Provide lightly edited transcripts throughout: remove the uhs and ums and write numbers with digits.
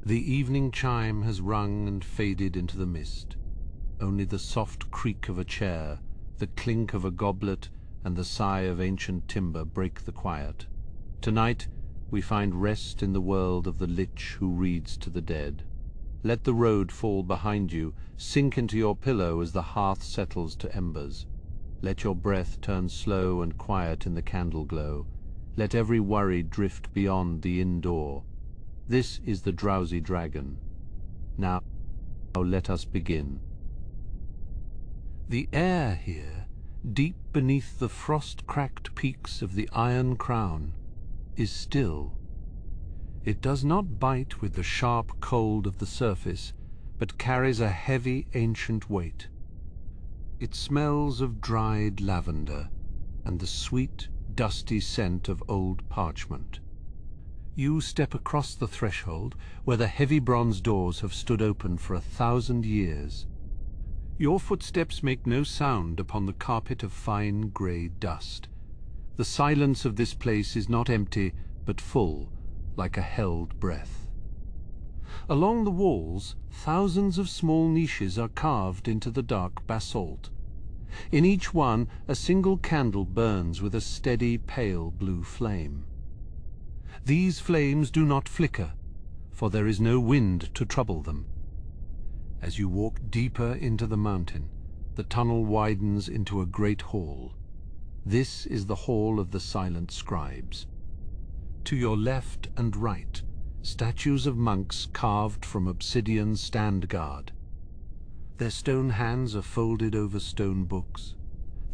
The evening chime has rung and faded into the mist. Only the soft creak of a chair, the clink of a goblet, and the sigh of ancient timber break the quiet. Tonight we find rest in the world of the Lich who reads to the dead. Let the road fall behind you, sink into your pillow as the hearth settles to embers. Let your breath turn slow and quiet in the candle glow. Let every worry drift beyond the inn door. This is the drowsy dragon. Now let us begin. The air here, deep beneath the frost-cracked peaks of the Iron Crown, is still. It does not bite with the sharp cold of the surface, but carries a heavy ancient weight. It smells of dried lavender and the sweet, dusty scent of old parchment. You step across the threshold where the heavy bronze doors have stood open for 1,000 years. Your footsteps make no sound upon the carpet of fine grey dust. The silence of this place is not empty, but full, like a held breath. Along the walls, thousands of small niches are carved into the dark basalt. In each one, a single candle burns with a steady, pale blue flame. These flames do not flicker, for there is no wind to trouble them. As you walk deeper into the mountain, the tunnel widens into a great hall. This is the Hall of the Silent Scribes. To your left and right, statues of monks carved from obsidian stand guard. Their stone hands are folded over stone books,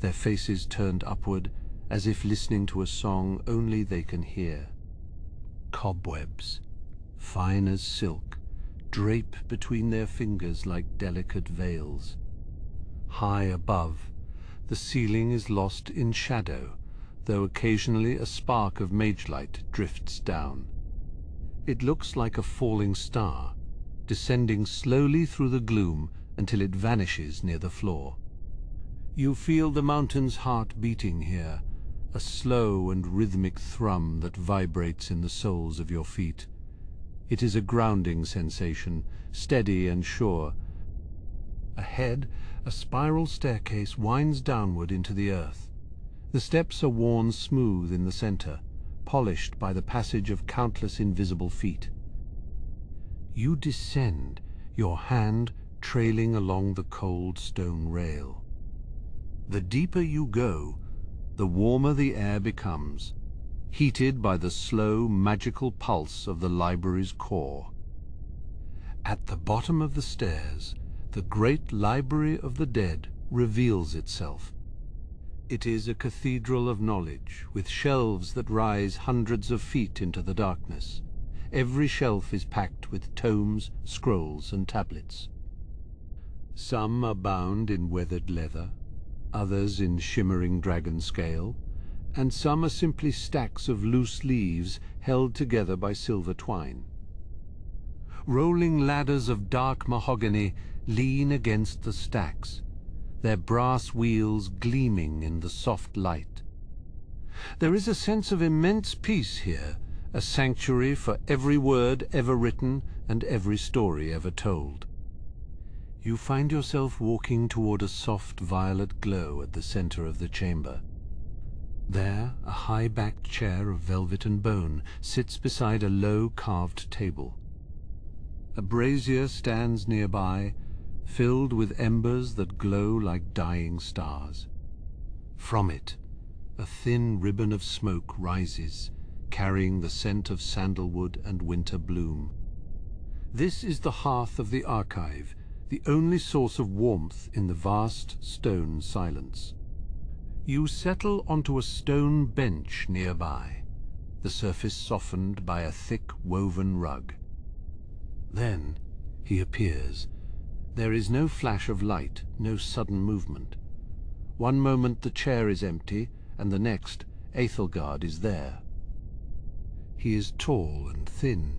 their faces turned upward as if listening to a song only they can hear. Cobwebs, fine as silk, drape between their fingers like delicate veils. High above, the ceiling is lost in shadow, though occasionally a spark of magelight drifts down. It looks like a falling star, descending slowly through the gloom until it vanishes near the floor. You feel the mountain's heart beating here, a slow and rhythmic thrum that vibrates in the soles of your feet. It is a grounding sensation, steady and sure. Ahead, a spiral staircase winds downward into the earth. The steps are worn smooth in the center, polished by the passage of countless invisible feet. You descend, your hand trailing along the cold stone rail. The deeper you go, the warmer the air becomes, heated by the slow, magical pulse of the library's core. At the bottom of the stairs, the great library of the dead reveals itself. It is a cathedral of knowledge, with shelves that rise hundreds of feet into the darkness. Every shelf is packed with tomes, scrolls, and tablets. Some are bound in weathered leather, others in shimmering dragon scale, and some are simply stacks of loose leaves held together by silver twine. Rolling ladders of dark mahogany lean against the stacks, their brass wheels gleaming in the soft light. There is a sense of immense peace here, a sanctuary for every word ever written and every story ever told. You find yourself walking toward a soft violet glow at the center of the chamber. There, a high-backed chair of velvet and bone sits beside a low carved table. A brazier stands nearby, filled with embers that glow like dying stars. From it, a thin ribbon of smoke rises, carrying the scent of sandalwood and winter bloom. This is the hearth of the archive, the only source of warmth in the vast stone silence. You settle onto a stone bench nearby, the surface softened by a thick woven rug. Then he appears. There is no flash of light, no sudden movement. One moment the chair is empty, and the next Aethelgard is there. He is tall and thin,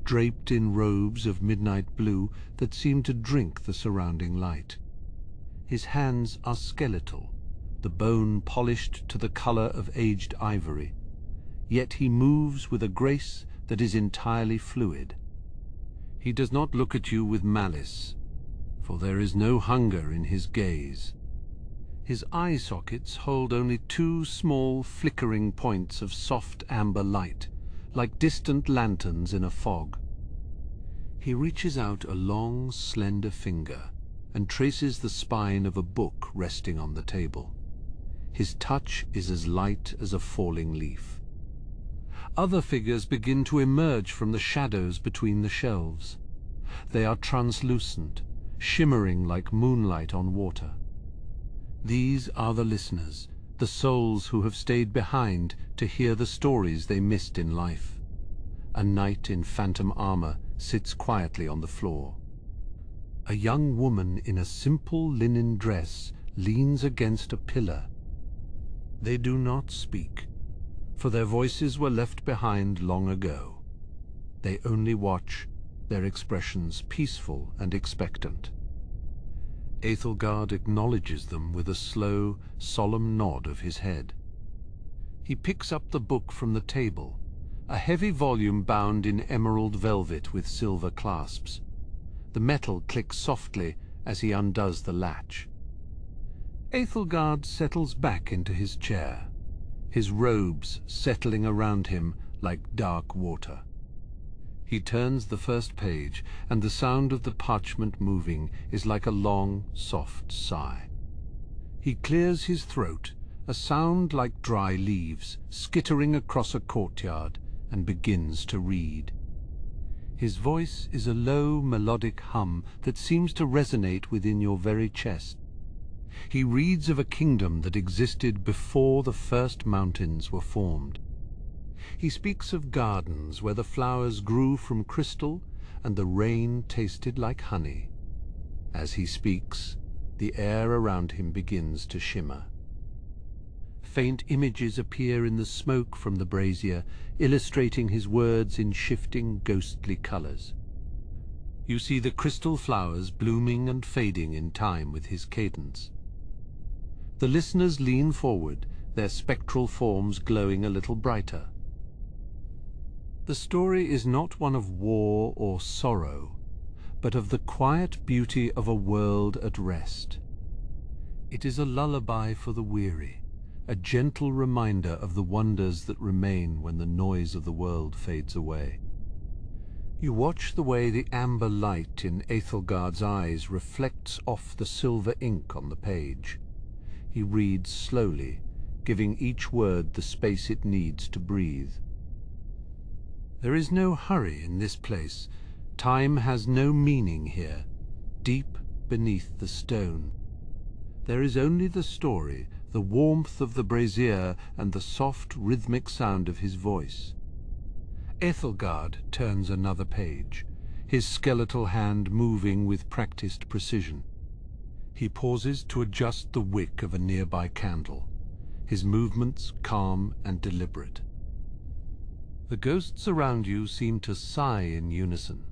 draped in robes of midnight blue that seem to drink the surrounding light. His hands are skeletal, the bone polished to the color of aged ivory, yet he moves with a grace that is entirely fluid. He does not look at you with malice, for there is no hunger in his gaze. His eye sockets hold only two small flickering points of soft amber light, like distant lanterns in a fog. He reaches out a long, slender finger and traces the spine of a book resting on the table. His touch is as light as a falling leaf. Other figures begin to emerge from the shadows between the shelves. They are translucent, shimmering like moonlight on water. These are the listeners, the souls who have stayed behind to hear the stories they missed in life. A knight in phantom armor sits quietly on the floor. A young woman in a simple linen dress leans against a pillar. They do not speak, for their voices were left behind long ago. They only watch, their expressions peaceful and expectant. Æthelgard acknowledges them with a slow, solemn nod of his head. He picks up the book from the table, a heavy volume bound in emerald velvet with silver clasps. The metal clicks softly as he undoes the latch. Æthelgard settles back into his chair, his robes settling around him like dark water. He turns the first page, and the sound of the parchment moving is like a long, soft sigh. He clears his throat, a sound like dry leaves skittering across a courtyard, and begins to read. His voice is a low, melodic hum that seems to resonate within your very chest. He reads of a kingdom that existed before the first mountains were formed. He speaks of gardens where the flowers grew from crystal and the rain tasted like honey. As he speaks, the air around him begins to shimmer. Faint images appear in the smoke from the brazier, illustrating his words in shifting, ghostly colors. You see the crystal flowers blooming and fading in time with his cadence. The listeners lean forward, their spectral forms glowing a little brighter. The story is not one of war or sorrow, but of the quiet beauty of a world at rest. It is a lullaby for the weary, a gentle reminder of the wonders that remain when the noise of the world fades away. You watch the way the amber light in Æthelgard's eyes reflects off the silver ink on the page. He reads slowly, giving each word the space it needs to breathe. There is no hurry in this place. Time has no meaning here, deep beneath the stone. There is only the story, the warmth of the brazier, and the soft, rhythmic sound of his voice. Æthelgard turns another page, his skeletal hand moving with practiced precision. He pauses to adjust the wick of a nearby candle, his movements calm and deliberate. The ghosts around you seem to sigh in unison,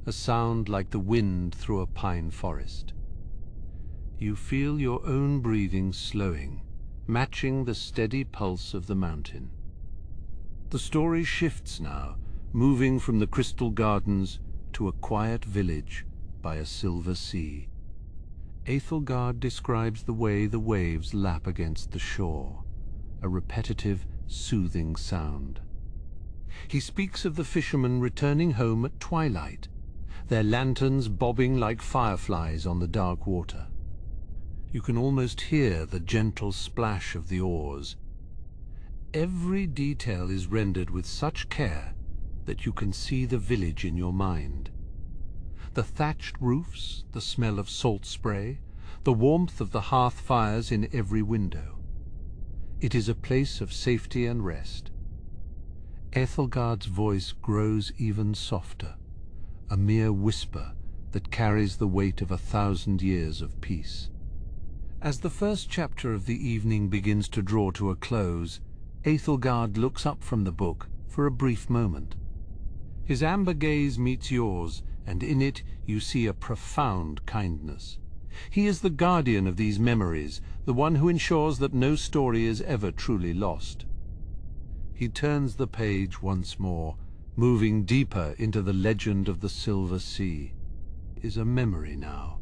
a sound like the wind through a pine forest. You feel your own breathing slowing, matching the steady pulse of the mountain. The story shifts now, moving from the crystal gardens to a quiet village by a silver sea. Æthelgard describes the way the waves lap against the shore, a repetitive, soothing sound. He speaks of the fishermen returning home at twilight, their lanterns bobbing like fireflies on the dark water. You can almost hear the gentle splash of the oars. Every detail is rendered with such care that you can see the village in your mind. The thatched roofs, the smell of salt spray, the warmth of the hearth fires in every window. It is a place of safety and rest. Æthelgard's voice grows even softer, a mere whisper that carries the weight of 1,000 years of peace. As the first chapter of the evening begins to draw to a close, Æthelgard looks up from the book for a brief moment. His amber gaze meets yours, and in it you see a profound kindness. He is the guardian of these memories, the one who ensures that no story is ever truly lost. He turns the page once more, moving deeper into the legend of the Silver Sea, is a memory now,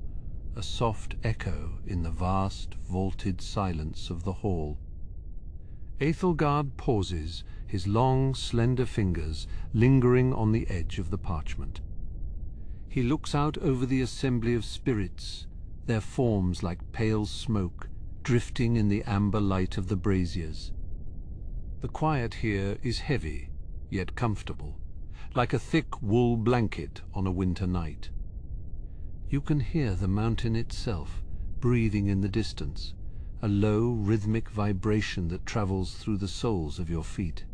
a soft echo in the vast, vaulted silence of the hall. Æthelgard pauses, his long, slender fingers lingering on the edge of the parchment. He looks out over the assembly of spirits, their forms like pale smoke, drifting in the amber light of the braziers. The quiet here is heavy, yet comfortable, like a thick wool blanket on a winter night. You can hear the mountain itself breathing in the distance, a low, rhythmic vibration that travels through the soles of your feet.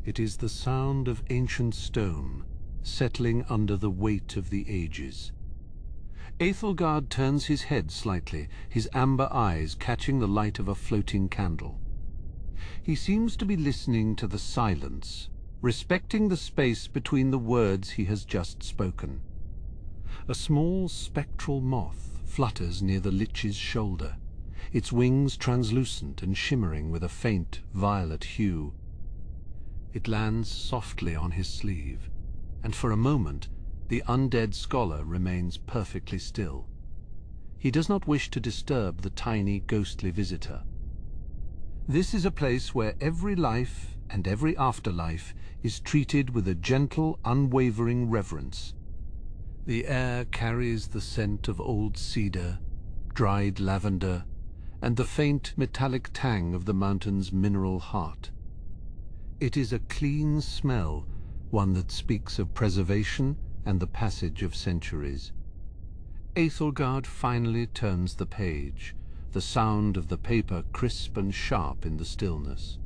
It is the sound of ancient stone, settling under the weight of the ages. Æthelgard turns his head slightly, his amber eyes catching the light of a floating candle. He seems to be listening to the silence, respecting the space between the words he has just spoken. A small spectral moth flutters near the Lich's shoulder, its wings translucent and shimmering with a faint violet hue. It lands softly on his sleeve, and for a moment the undead scholar remains perfectly still. He does not wish to disturb the tiny, ghostly visitor. This is a place where every life and every afterlife is treated with a gentle, unwavering reverence. The air carries the scent of old cedar, dried lavender, and the faint metallic tang of the mountain's mineral heart. It is a clean smell, one that speaks of preservation and the passage of centuries. Æthelgard finally turns the page, the sound of the paper crisp and sharp in the stillness.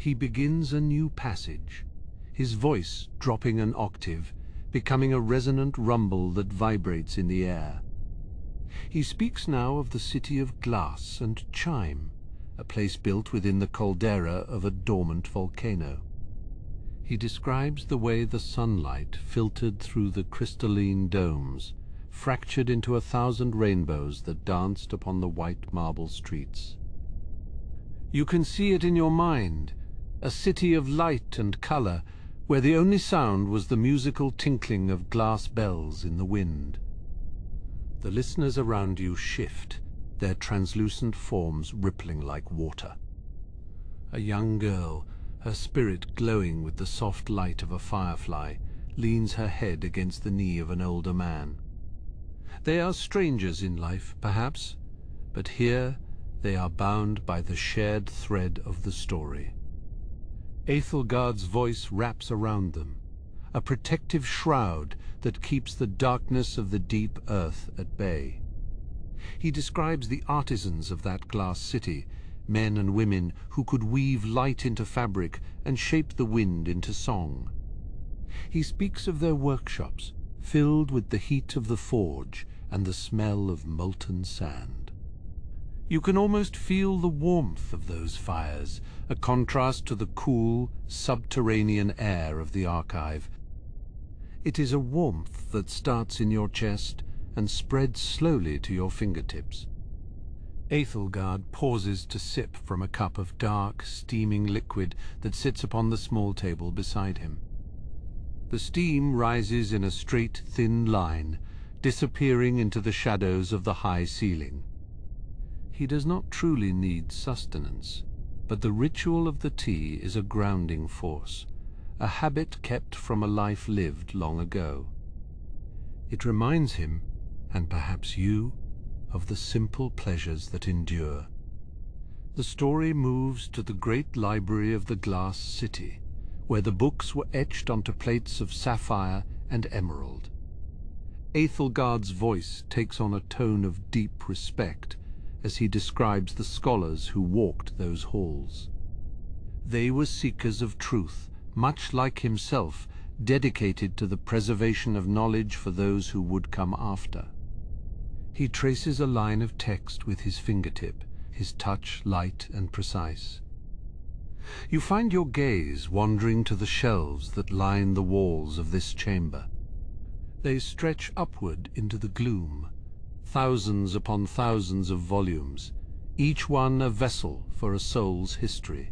He begins a new passage, his voice dropping an octave, becoming a resonant rumble that vibrates in the air. He speaks now of the city of glass and chime, a place built within the caldera of a dormant volcano. He describes the way the sunlight filtered through the crystalline domes, fractured into 1,000 rainbows that danced upon the white marble streets. You can see it in your mind, a city of light and color, where the only sound was the musical tinkling of glass bells in the wind. The listeners around you shift, their translucent forms rippling like water. A young girl, her spirit glowing with the soft light of a firefly, leans her head against the knee of an older man. They are strangers in life, perhaps, but here they are bound by the shared thread of the story. Æthelgard's voice wraps around them, a protective shroud that keeps the darkness of the deep earth at bay. He describes the artisans of that glass city, men and women who could weave light into fabric and shape the wind into song. He speaks of their workshops, filled with the heat of the forge and the smell of molten sand. You can almost feel the warmth of those fires, a contrast to the cool, subterranean air of the archive. It is a warmth that starts in your chest and spreads slowly to your fingertips. Æthelgard pauses to sip from a cup of dark, steaming liquid that sits upon the small table beside him. The steam rises in a straight, thin line, disappearing into the shadows of the high ceiling. He does not truly need sustenance, but the ritual of the tea is a grounding force, a habit kept from a life lived long ago. It reminds him, and perhaps you, of the simple pleasures that endure. The story moves to the great library of the glass city, where the books were etched onto plates of sapphire and emerald. Æthelgard's voice takes on a tone of deep respect as he describes the scholars who walked those halls. They were seekers of truth, much like himself, dedicated to the preservation of knowledge for those who would come after. He traces a line of text with his fingertip, his touch light and precise. You find your gaze wandering to the shelves that line the walls of this chamber. They stretch upward into the gloom, thousands upon thousands of volumes, each one a vessel for a soul's history.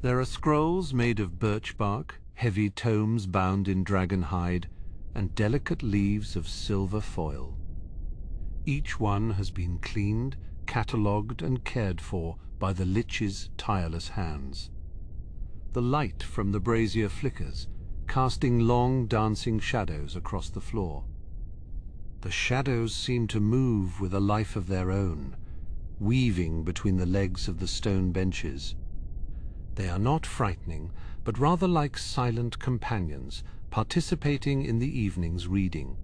There are scrolls made of birch bark, heavy tomes bound in dragon hide, and delicate leaves of silver foil. Each one has been cleaned, catalogued, and cared for by the Lich's tireless hands. The light from the brazier flickers, casting long dancing shadows across the floor. The shadows seem to move with a life of their own, weaving between the legs of the stone benches. They are not frightening, but rather like silent companions, participating in the evening's reading.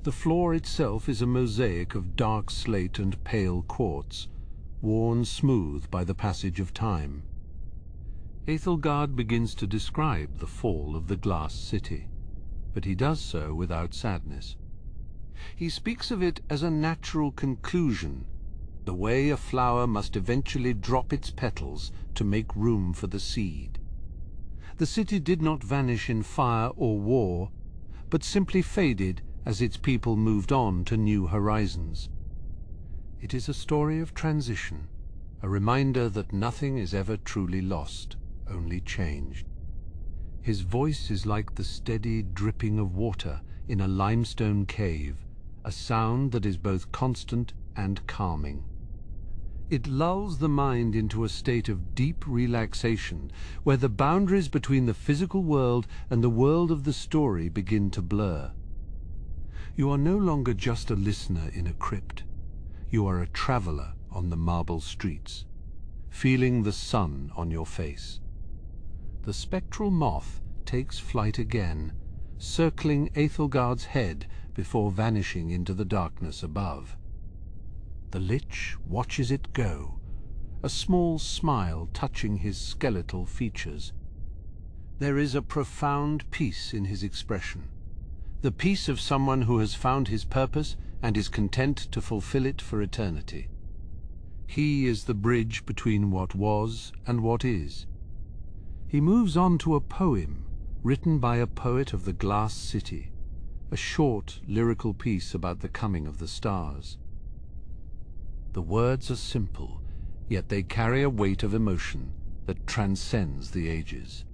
The floor itself is a mosaic of dark slate and pale quartz, worn smooth by the passage of time. Æthelgard begins to describe the fall of the glass city, but he does so without sadness. He speaks of it as a natural conclusion, the way a flower must eventually drop its petals to make room for the seed. The city did not vanish in fire or war, but simply faded as its people moved on to new horizons. It is a story of transition, a reminder that nothing is ever truly lost, only changed. His voice is like the steady dripping of water in a limestone cave, a sound that is both constant and calming. It lulls the mind into a state of deep relaxation, where the boundaries between the physical world and the world of the story begin to blur. You are no longer just a listener in a crypt. You are a traveler on the marble streets, feeling the sun on your face. The spectral moth takes flight again, circling Æthelgard's head before vanishing into the darkness above. The Lich watches it go, a small smile touching his skeletal features. There is a profound peace in his expression, the peace of someone who has found his purpose and is content to fulfill it for eternity. He is the bridge between what was and what is. He moves on to a poem written by a poet of the glass city, a short lyrical piece about the coming of the stars. The words are simple, yet they carry a weight of emotion that transcends the ages.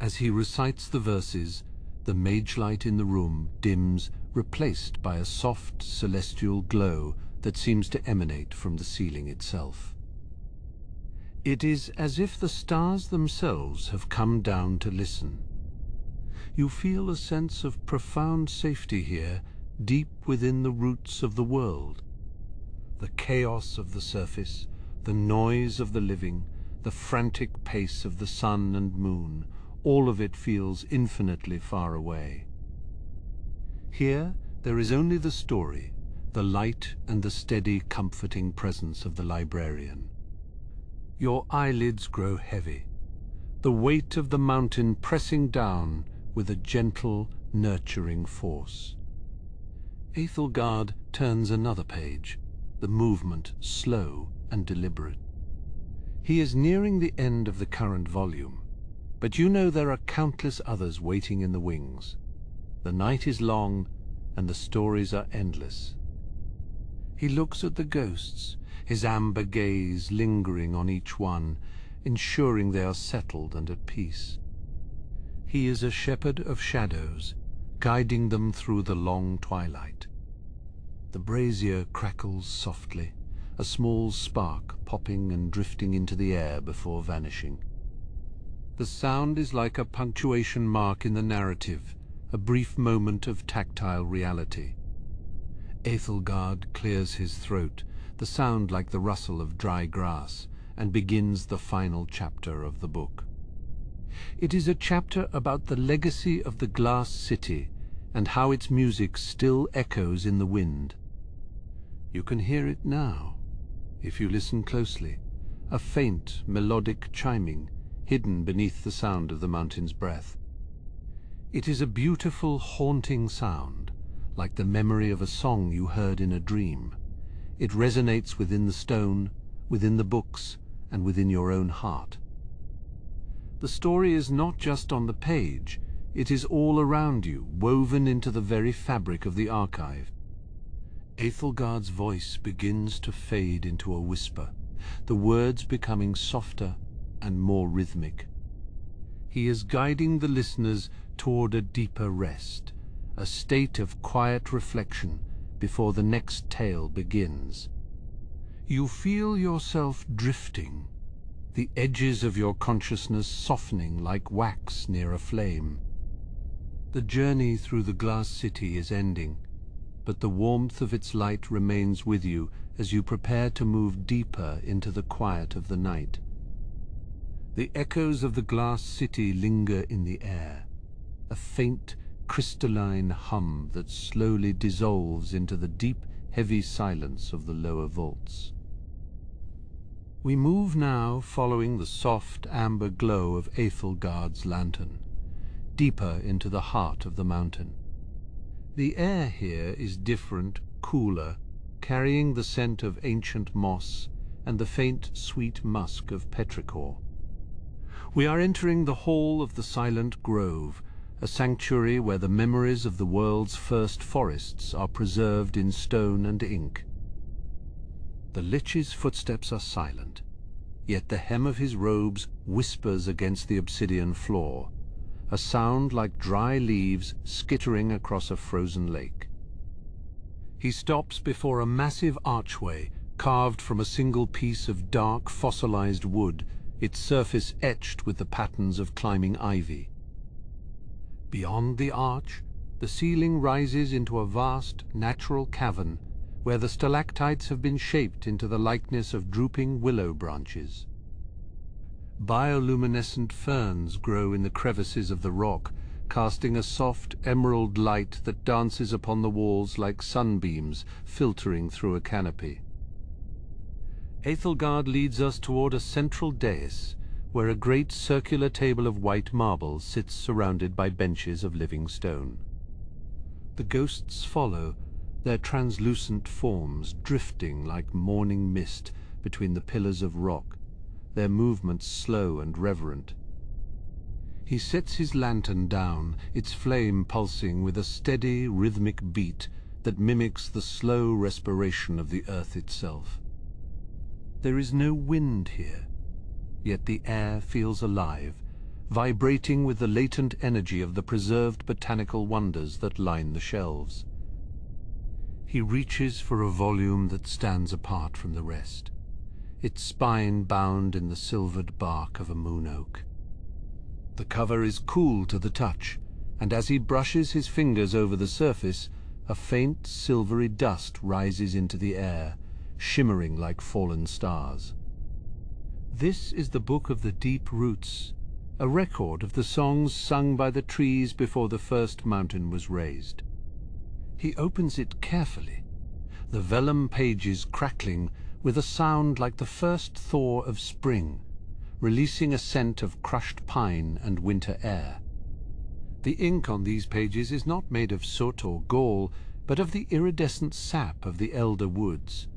As he recites the verses, the mage-light in the room dims, replaced by a soft celestial glow that seems to emanate from the ceiling itself. It is as if the stars themselves have come down to listen. You feel a sense of profound safety here, deep within the roots of the world. The chaos of the surface, the noise of the living, the frantic pace of the sun and moon, all of it feels infinitely far away. Here there is only the story, the light and the steady, comforting presence of the librarian. Your eyelids grow heavy, the weight of the mountain pressing down with a gentle, nurturing force. Æthelgard turns another page, the movement slow and deliberate. He is nearing the end of the current volume, but you know there are countless others waiting in the wings. The night is long, and the stories are endless. He looks at the ghosts, his amber gaze lingering on each one, ensuring they are settled and at peace. He is a shepherd of shadows, guiding them through the long twilight. The brazier crackles softly, a small spark popping and drifting into the air before vanishing. The sound is like a punctuation mark in the narrative, a brief moment of tactile reality. Æthelgard clears his throat, the sound like the rustle of dry grass, and begins the final chapter of the book. It is a chapter about the legacy of the glass city and how its music still echoes in the wind. You can hear it now, if you listen closely, a faint melodic chiming hidden beneath the sound of the mountain's breath. It is a beautiful, haunting sound, like the memory of a song you heard in a dream. It resonates within the stone, within the books, and within your own heart. The story is not just on the page, it is all around you, woven into the very fabric of the archive. Æthelgard's voice begins to fade into a whisper, the words becoming softer and more rhythmic. he is guiding the listeners toward a deeper rest, a state of quiet reflection before the next tale begins. You feel yourself drifting, the edges of your consciousness softening like wax near a flame. The journey through the glass city is ending, but the warmth of its light remains with you as you prepare to move deeper into the quiet of the night. The echoes of the glass city linger in the air, a faint, crystalline hum that slowly dissolves into the deep, heavy silence of the lower vaults. We move now following the soft amber glow of Æthelgard's lantern, deeper into the heart of the mountain. The air here is different, cooler, carrying the scent of ancient moss and the faint, sweet musk of petrichor. We are entering the hall of the Silent Grove, a sanctuary where the memories of the world's first forests are preserved in stone and ink. The Lich's footsteps are silent, yet the hem of his robes whispers against the obsidian floor, a sound like dry leaves skittering across a frozen lake. He stops before a massive archway carved from a single piece of dark fossilized wood, its surface etched with the patterns of climbing ivy. Beyond the arch, the ceiling rises into a vast, natural cavern where the stalactites have been shaped into the likeness of drooping willow branches. Bioluminescent ferns grow in the crevices of the rock, casting a soft emerald light that dances upon the walls like sunbeams filtering through a canopy. Æthelgard leads us toward a central dais, where a great circular table of white marble sits surrounded by benches of living stone. The ghosts follow, their translucent forms drifting like morning mist between the pillars of rock, their movements slow and reverent. He sets his lantern down, its flame pulsing with a steady, rhythmic beat that mimics the slow respiration of the earth itself. There is no wind here, yet the air feels alive, vibrating with the latent energy of the preserved botanical wonders that line the shelves. He reaches for a volume that stands apart from the rest, its spine bound in the silvered bark of a moon oak. The cover is cool to the touch, and as he brushes his fingers over the surface, a faint silvery dust rises into the air, shimmering like fallen stars. This is the Book of the Deep Roots, a record of the songs sung by the trees before the first mountain was raised. He opens it carefully, the vellum pages crackling with a sound like the first thaw of spring, releasing a scent of crushed pine and winter air. The ink on these pages is not made of soot or gall, but of the iridescent sap of the elder woods,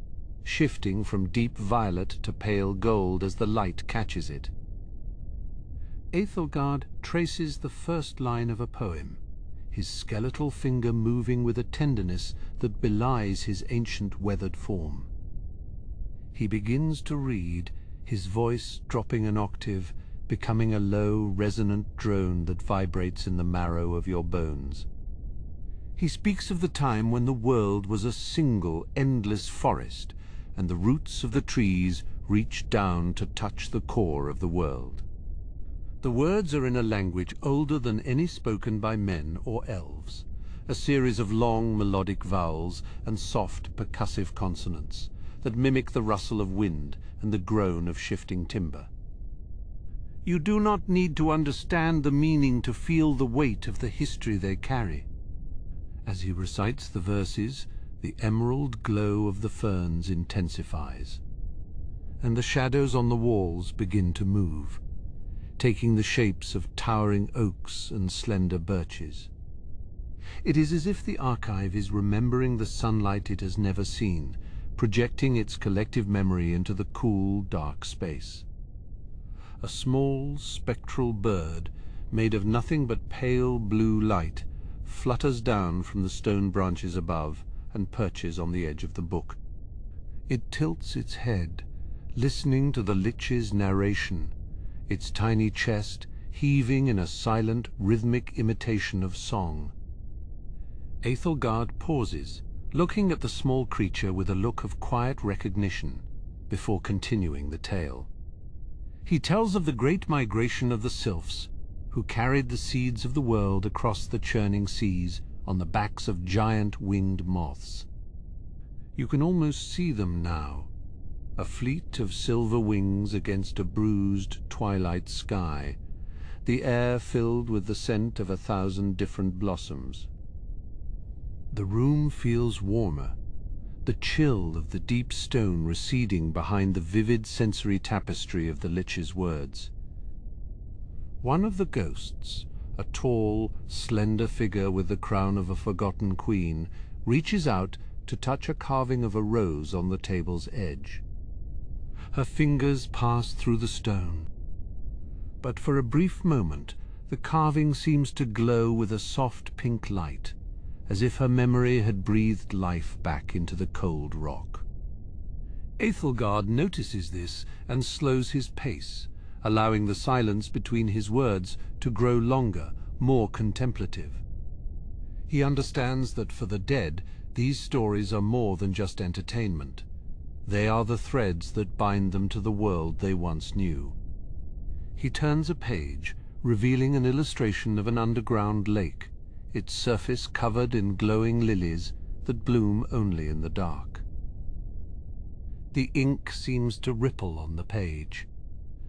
shifting from deep violet to pale gold as the light catches it. Æthelgard traces the first line of a poem, his skeletal finger moving with a tenderness that belies his ancient weathered form. He begins to read, his voice dropping an octave, becoming a low, resonant drone that vibrates in the marrow of your bones. He speaks of the time when the world was a single, endless forest, and the roots of the trees reached down to touch the core of the world. The words are in a language older than any spoken by men or elves, a series of long melodic vowels and soft percussive consonants that mimic the rustle of wind and the groan of shifting timber. You do not need to understand the meaning to feel the weight of the history they carry. As he recites the verses, the emerald glow of the ferns intensifies, and the shadows on the walls begin to move, taking the shapes of towering oaks and slender birches. It is as if the archive is remembering the sunlight it has never seen, projecting its collective memory into the cool, dark space. A small, spectral bird, made of nothing but pale blue light, flutters down from the stone branches above and perches on the edge of the book. It tilts its head, listening to the Lich's narration, its tiny chest, heaving in a silent, rhythmic imitation of song. Æthelgard pauses, looking at the small creature with a look of quiet recognition, before continuing the tale. He tells of the great migration of the sylphs, who carried the seeds of the world across the churning seas on the backs of giant winged moths. You can almost see them now, a fleet of silver wings against a bruised twilight sky, the air filled with the scent of 1,000 different blossoms. The room feels warmer, the chill of the deep stone receding behind the vivid sensory tapestry of the Lich's words. One of the ghosts, a tall, slender figure with the crown of a forgotten queen, reaches out to touch a carving of a rose on the table's edge. Her fingers pass through the stone, but for a brief moment the carving seems to glow with a soft pink light, as if her memory had breathed life back into the cold rock. Æthelgard notices this and slows his pace, allowing the silence between his words to grow longer, more contemplative. He understands that for the dead, these stories are more than just entertainment. They are the threads that bind them to the world they once knew. He turns a page, revealing an illustration of an underground lake, its surface covered in glowing lilies that bloom only in the dark. The ink seems to ripple on the page,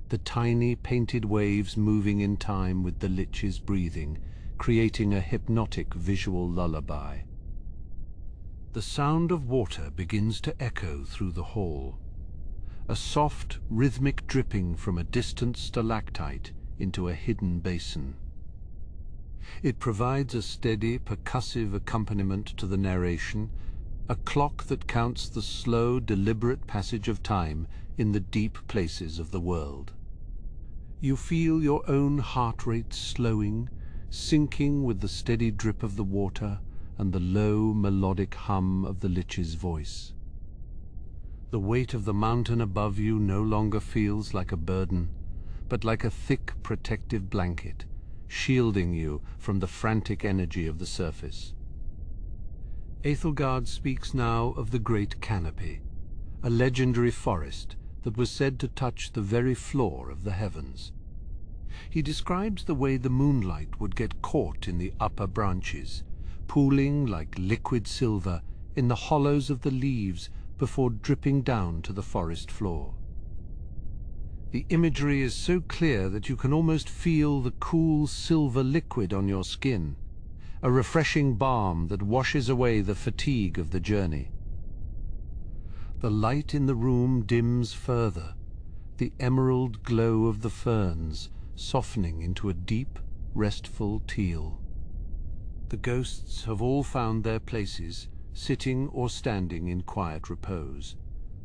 the tiny painted waves moving in time with the Lich's breathing, creating a hypnotic visual lullaby. The sound of water begins to echo through the hall, a soft, rhythmic dripping from a distant stalactite into a hidden basin. It provides a steady, percussive accompaniment to the narration, a clock that counts the slow, deliberate passage of time in the deep places of the world. You feel your own heart rate slowing, sinking with the steady drip of the water and the low, melodic hum of the Lich's voice. The weight of the mountain above you no longer feels like a burden, but like a thick, protective blanket, shielding you from the frantic energy of the surface. Æthelgard speaks now of the Great Canopy, a legendary forest that was said to touch the very floor of the heavens. He describes the way the moonlight would get caught in the upper branches, pooling like liquid silver in the hollows of the leaves before dripping down to the forest floor. The imagery is so clear that you can almost feel the cool silver liquid on your skin, a refreshing balm that washes away the fatigue of the journey. The light in the room dims further, the emerald glow of the ferns softening into a deep, restful teal. The ghosts have all found their places, sitting or standing in quiet repose,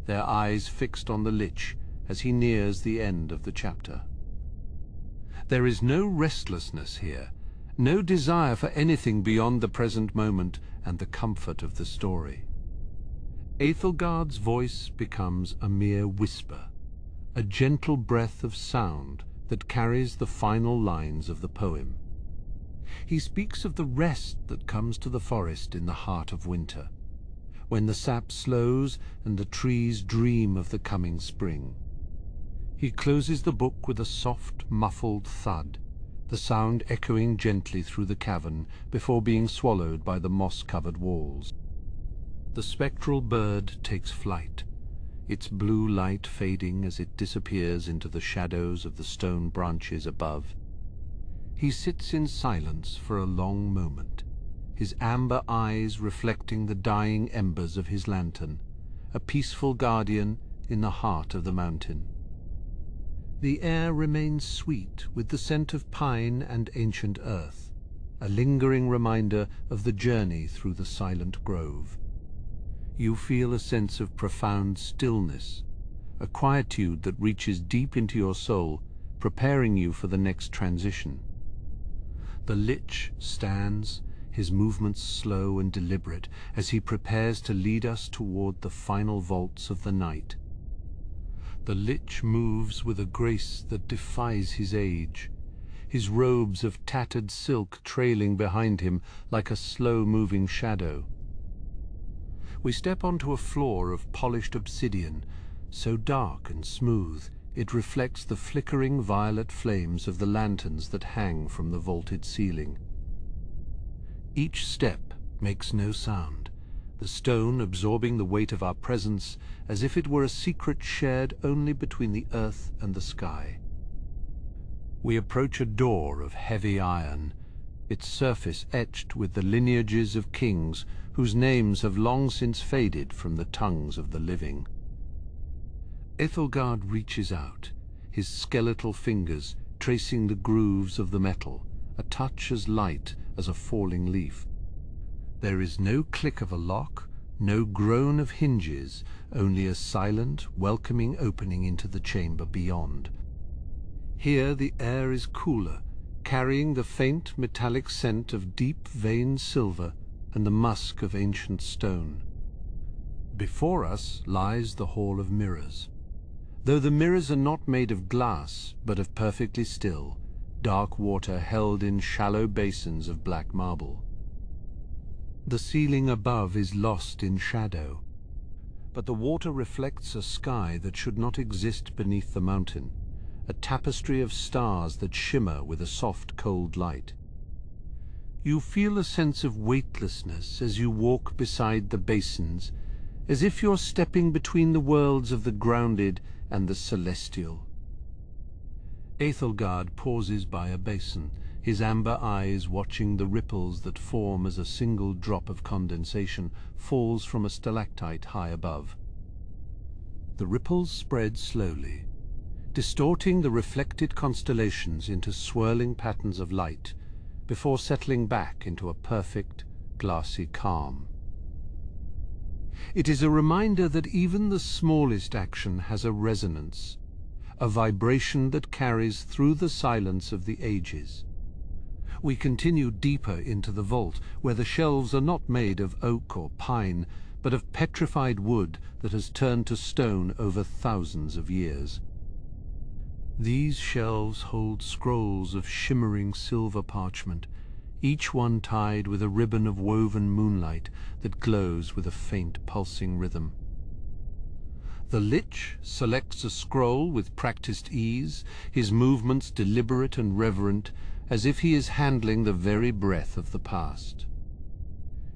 their eyes fixed on the Lich as he nears the end of the chapter. There is no restlessness here, no desire for anything beyond the present moment and the comfort of the story. Æthelgard's voice becomes a mere whisper, a gentle breath of sound that carries the final lines of the poem. He speaks of the rest that comes to the forest in the heart of winter, when the sap slows and the trees dream of the coming spring. He closes the book with a soft, muffled thud, the sound echoing gently through the cavern before being swallowed by the moss-covered walls. The spectral bird takes flight, its blue light fading as it disappears into the shadows of the stone branches above. He sits in silence for a long moment, his amber eyes reflecting the dying embers of his lantern, a peaceful guardian in the heart of the mountain. The air remains sweet with the scent of pine and ancient earth, a lingering reminder of the journey through the silent grove. You feel a sense of profound stillness, a quietude that reaches deep into your soul, preparing you for the next transition. The Lich stands, his movements slow and deliberate, as he prepares to lead us toward the final vaults of the night. The Lich moves with a grace that defies his age, his robes of tattered silk trailing behind him like a slow-moving shadow. We step onto a floor of polished obsidian, so dark and smooth it reflects the flickering violet flames of the lanterns that hang from the vaulted ceiling. Each step makes no sound, the stone absorbing the weight of our presence as if it were a secret shared only between the earth and the sky. We approach a door of heavy iron, its surface etched with the lineages of kings whose names have long since faded from the tongues of the living. Ethelgard reaches out, his skeletal fingers tracing the grooves of the metal, a touch as light as a falling leaf. There is no click of a lock, no groan of hinges, only a silent, welcoming opening into the chamber beyond. Here the air is cooler, carrying the faint metallic scent of deep-veined silver and the musk of ancient stone. Before us lies the Hall of Mirrors. Though the mirrors are not made of glass, but of perfectly still, dark water held in shallow basins of black marble. The ceiling above is lost in shadow, but the water reflects a sky that should not exist beneath the mountain, a tapestry of stars that shimmer with a soft, cold light. You feel a sense of weightlessness as you walk beside the basins, as if you're stepping between the worlds of the grounded and the celestial. Ethelgard pauses by a basin, his amber eyes watching the ripples that form as a single drop of condensation falls from a stalactite high above. The ripples spread slowly, distorting the reflected constellations into swirling patterns of light, before settling back into a perfect, glassy calm. It is a reminder that even the smallest action has a resonance, a vibration that carries through the silence of the ages. We continue deeper into the vault, where the shelves are not made of oak or pine, but of petrified wood that has turned to stone over thousands of years. These shelves hold scrolls of shimmering silver parchment, each one tied with a ribbon of woven moonlight that glows with a faint pulsing rhythm. The Lich selects a scroll with practiced ease, his movements deliberate and reverent, as if he is handling the very breath of the past.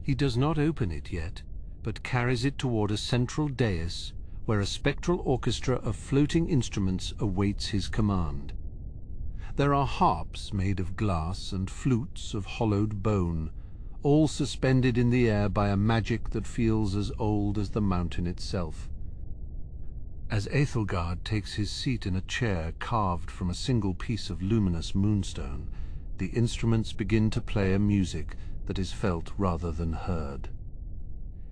He does not open it yet, but carries it toward a central dais, where a spectral orchestra of floating instruments awaits his command. There are harps made of glass and flutes of hollowed bone, all suspended in the air by a magic that feels as old as the mountain itself. As Ethelgard takes his seat in a chair carved from a single piece of luminous moonstone, the instruments begin to play a music that is felt rather than heard.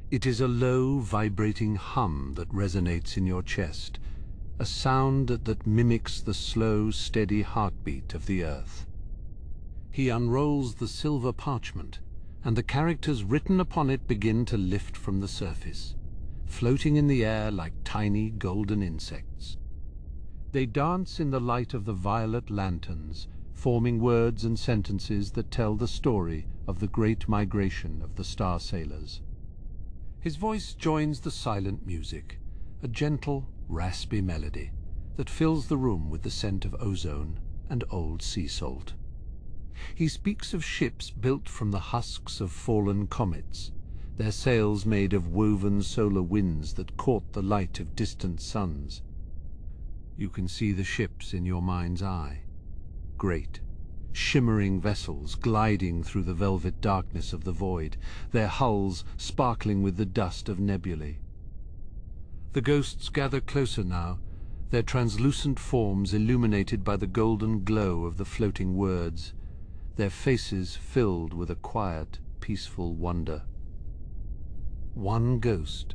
It is a low, vibrating hum that resonates in your chest, a sound that mimics the slow, steady heartbeat of the earth. He unrolls the silver parchment, and the characters written upon it begin to lift from the surface, floating in the air like tiny golden insects. They dance in the light of the violet lanterns, forming words and sentences that tell the story of the great migration of the star sailors. His voice joins the silent music, a gentle, raspy melody that fills the room with the scent of ozone and old sea salt. He speaks of ships built from the husks of fallen comets, their sails made of woven solar winds that caught the light of distant suns. You can see the ships in your mind's eye, great, shimmering vessels gliding through the velvet darkness of the void, their hulls sparkling with the dust of nebulae. The ghosts gather closer now, their translucent forms illuminated by the golden glow of the floating words, their faces filled with a quiet, peaceful wonder. One ghost,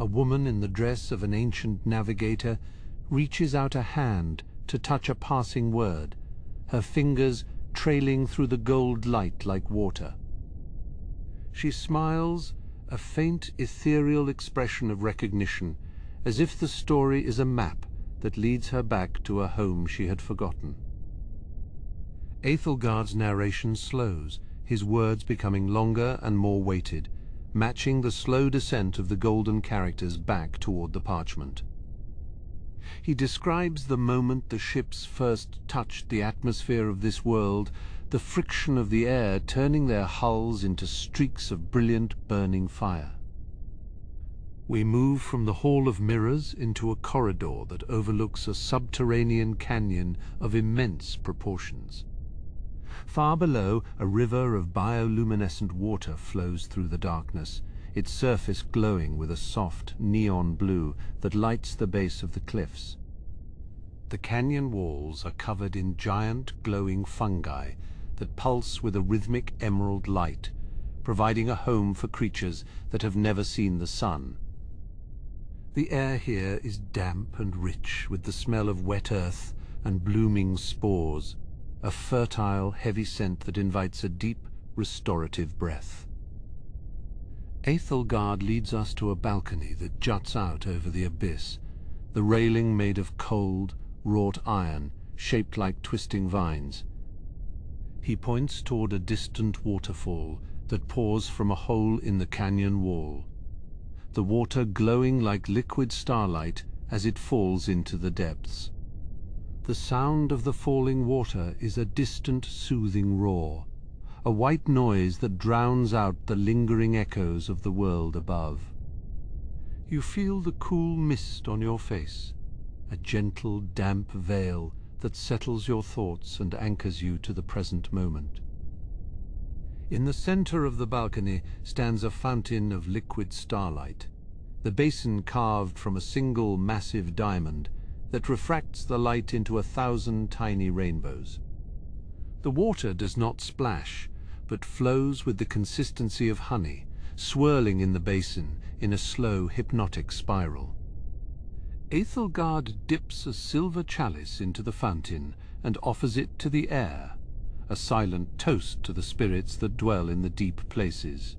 a woman in the dress of an ancient navigator, reaches out a hand to touch a passing word, her fingers trailing through the gold light like water. She smiles, a faint, ethereal expression of recognition, as if the story is a map that leads her back to a home she had forgotten. Aethelgard's narration slows, his words becoming longer and more weighted, matching the slow descent of the golden characters back toward the parchment. He describes the moment the ships first touched the atmosphere of this world, the friction of the air turning their hulls into streaks of brilliant burning fire. We move from the Hall of Mirrors into a corridor that overlooks a subterranean canyon of immense proportions. Far below, a river of bioluminescent water flows through the darkness, its surface glowing with a soft neon blue that lights the base of the cliffs. The canyon walls are covered in giant glowing fungi that pulse with a rhythmic emerald light, providing a home for creatures that have never seen the sun. The air here is damp and rich with the smell of wet earth and blooming spores, a fertile, heavy scent that invites a deep, restorative breath. Aethelgard leads us to a balcony that juts out over the abyss, the railing made of cold, wrought iron, shaped like twisting vines. He points toward a distant waterfall that pours from a hole in the canyon wall, the water glowing like liquid starlight as it falls into the depths. The sound of the falling water is a distant, soothing roar, a white noise that drowns out the lingering echoes of the world above. You feel the cool mist on your face, a gentle, damp veil that settles your thoughts and anchors you to the present moment. In the center of the balcony stands a fountain of liquid starlight, the basin carved from a single massive diamond that refracts the light into 1,000 tiny rainbows. The water does not splash, but flows with the consistency of honey, swirling in the basin in a slow, hypnotic spiral. Aethelgard dips a silver chalice into the fountain and offers it to the air, a silent toast to the spirits that dwell in the deep places.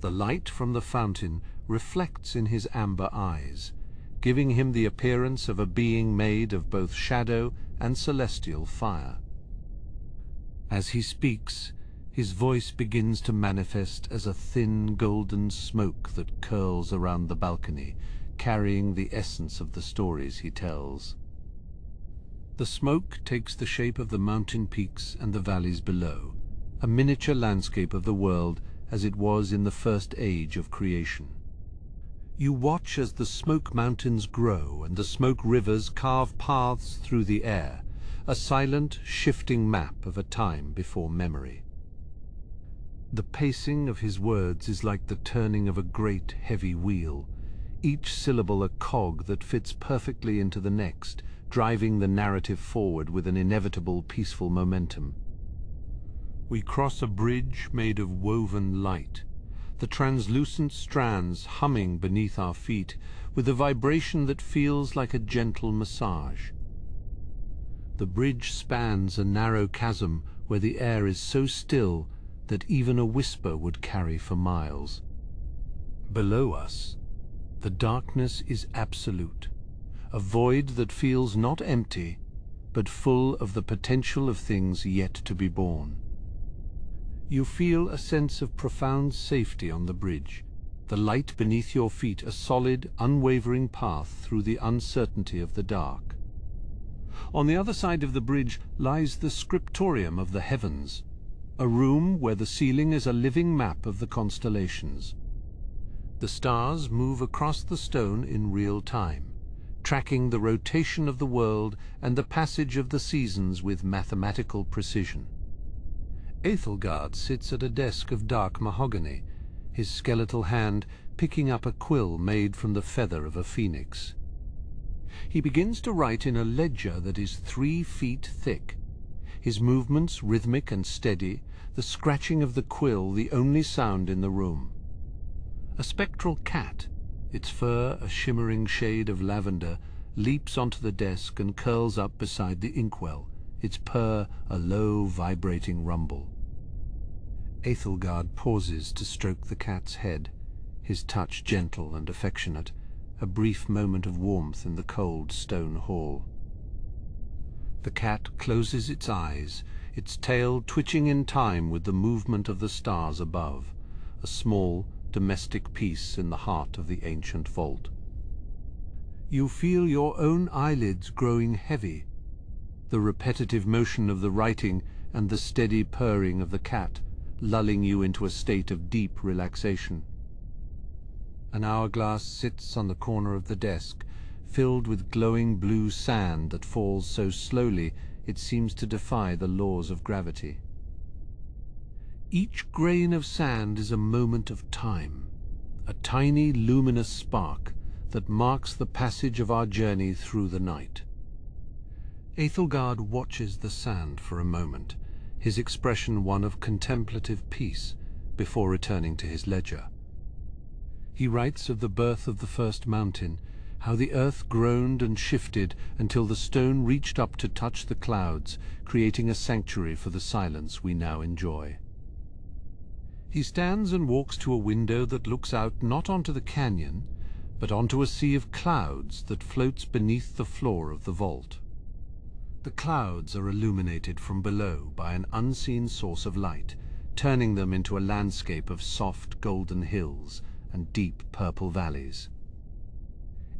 The light from the fountain reflects in his amber eyes, giving him the appearance of a being made of both shadow and celestial fire. As he speaks, his voice begins to manifest as a thin golden smoke that curls around the balcony, carrying the essence of the stories he tells. The smoke takes the shape of the mountain peaks and the valleys below, a miniature landscape of the world as it was in the first age of creation. You watch as the smoke mountains grow and the smoke rivers carve paths through the air, a silent, shifting map of a time before memory. The pacing of his words is like the turning of a great, heavy wheel, each syllable a cog that fits perfectly into the next, driving the narrative forward with an inevitable, peaceful momentum. We cross a bridge made of woven light, the translucent strands humming beneath our feet with a vibration that feels like a gentle massage. The bridge spans a narrow chasm where the air is so still that even a whisper would carry for miles. Below us, the darkness is absolute, a void that feels not empty, but full of the potential of things yet to be born. You feel a sense of profound safety on the bridge, the light beneath your feet a solid, unwavering path through the uncertainty of the dark. On the other side of the bridge lies the scriptorium of the heavens, a room where the ceiling is a living map of the constellations. The stars move across the stone in real time, tracking the rotation of the world and the passage of the seasons with mathematical precision. Aethelgard sits at a desk of dark mahogany, his skeletal hand picking up a quill made from the feather of a phoenix. He begins to write in a ledger that is 3 feet thick, his movements rhythmic and steady, the scratching of the quill the only sound in the room. A spectral cat, its fur a shimmering shade of lavender, leaps onto the desk and curls up beside the inkwell, its purr a low, vibrating rumble. Aethelgard pauses to stroke the cat's head, his touch gentle and affectionate, a brief moment of warmth in the cold stone hall. The cat closes its eyes, its tail twitching in time with the movement of the stars above, a small, domestic peace in the heart of the ancient vault. You feel your own eyelids growing heavy, the repetitive motion of the writing and the steady purring of the cat lulling you into a state of deep relaxation. An hourglass sits on the corner of the desk, filled with glowing blue sand that falls so slowly it seems to defy the laws of gravity. Each grain of sand is a moment of time, a tiny luminous spark that marks the passage of our journey through the night. Æthelgard watches the sand for a moment, his expression one of contemplative peace, before returning to his ledger. He writes of the birth of the first mountain, how the earth groaned and shifted until the stone reached up to touch the clouds, creating a sanctuary for the silence we now enjoy. He stands and walks to a window that looks out not onto the canyon, but onto a sea of clouds that floats beneath the floor of the vault. The clouds are illuminated from below by an unseen source of light, turning them into a landscape of soft golden hills and deep purple valleys.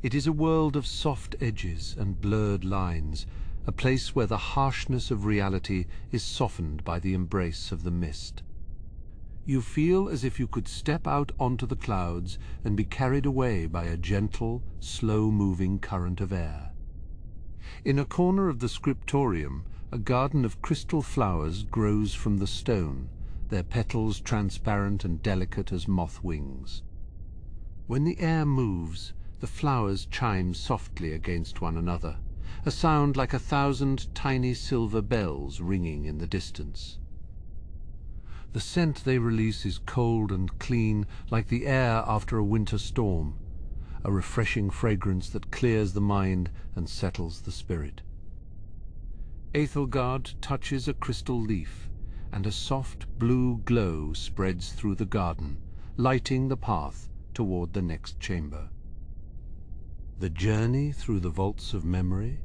It is a world of soft edges and blurred lines, a place where the harshness of reality is softened by the embrace of the mist. You feel as if you could step out onto the clouds and be carried away by a gentle, slow-moving current of air. In a corner of the scriptorium, a garden of crystal flowers grows from the stone, their petals transparent and delicate as moth wings. When the air moves, the flowers chime softly against one another, a sound like 1,000 tiny silver bells ringing in the distance. The scent they release is cold and clean, like the air after a winter storm, a refreshing fragrance that clears the mind and settles the spirit. Æthelgard touches a crystal leaf, and a soft blue glow spreads through the garden, lighting the path toward the next chamber. The journey through the vaults of memory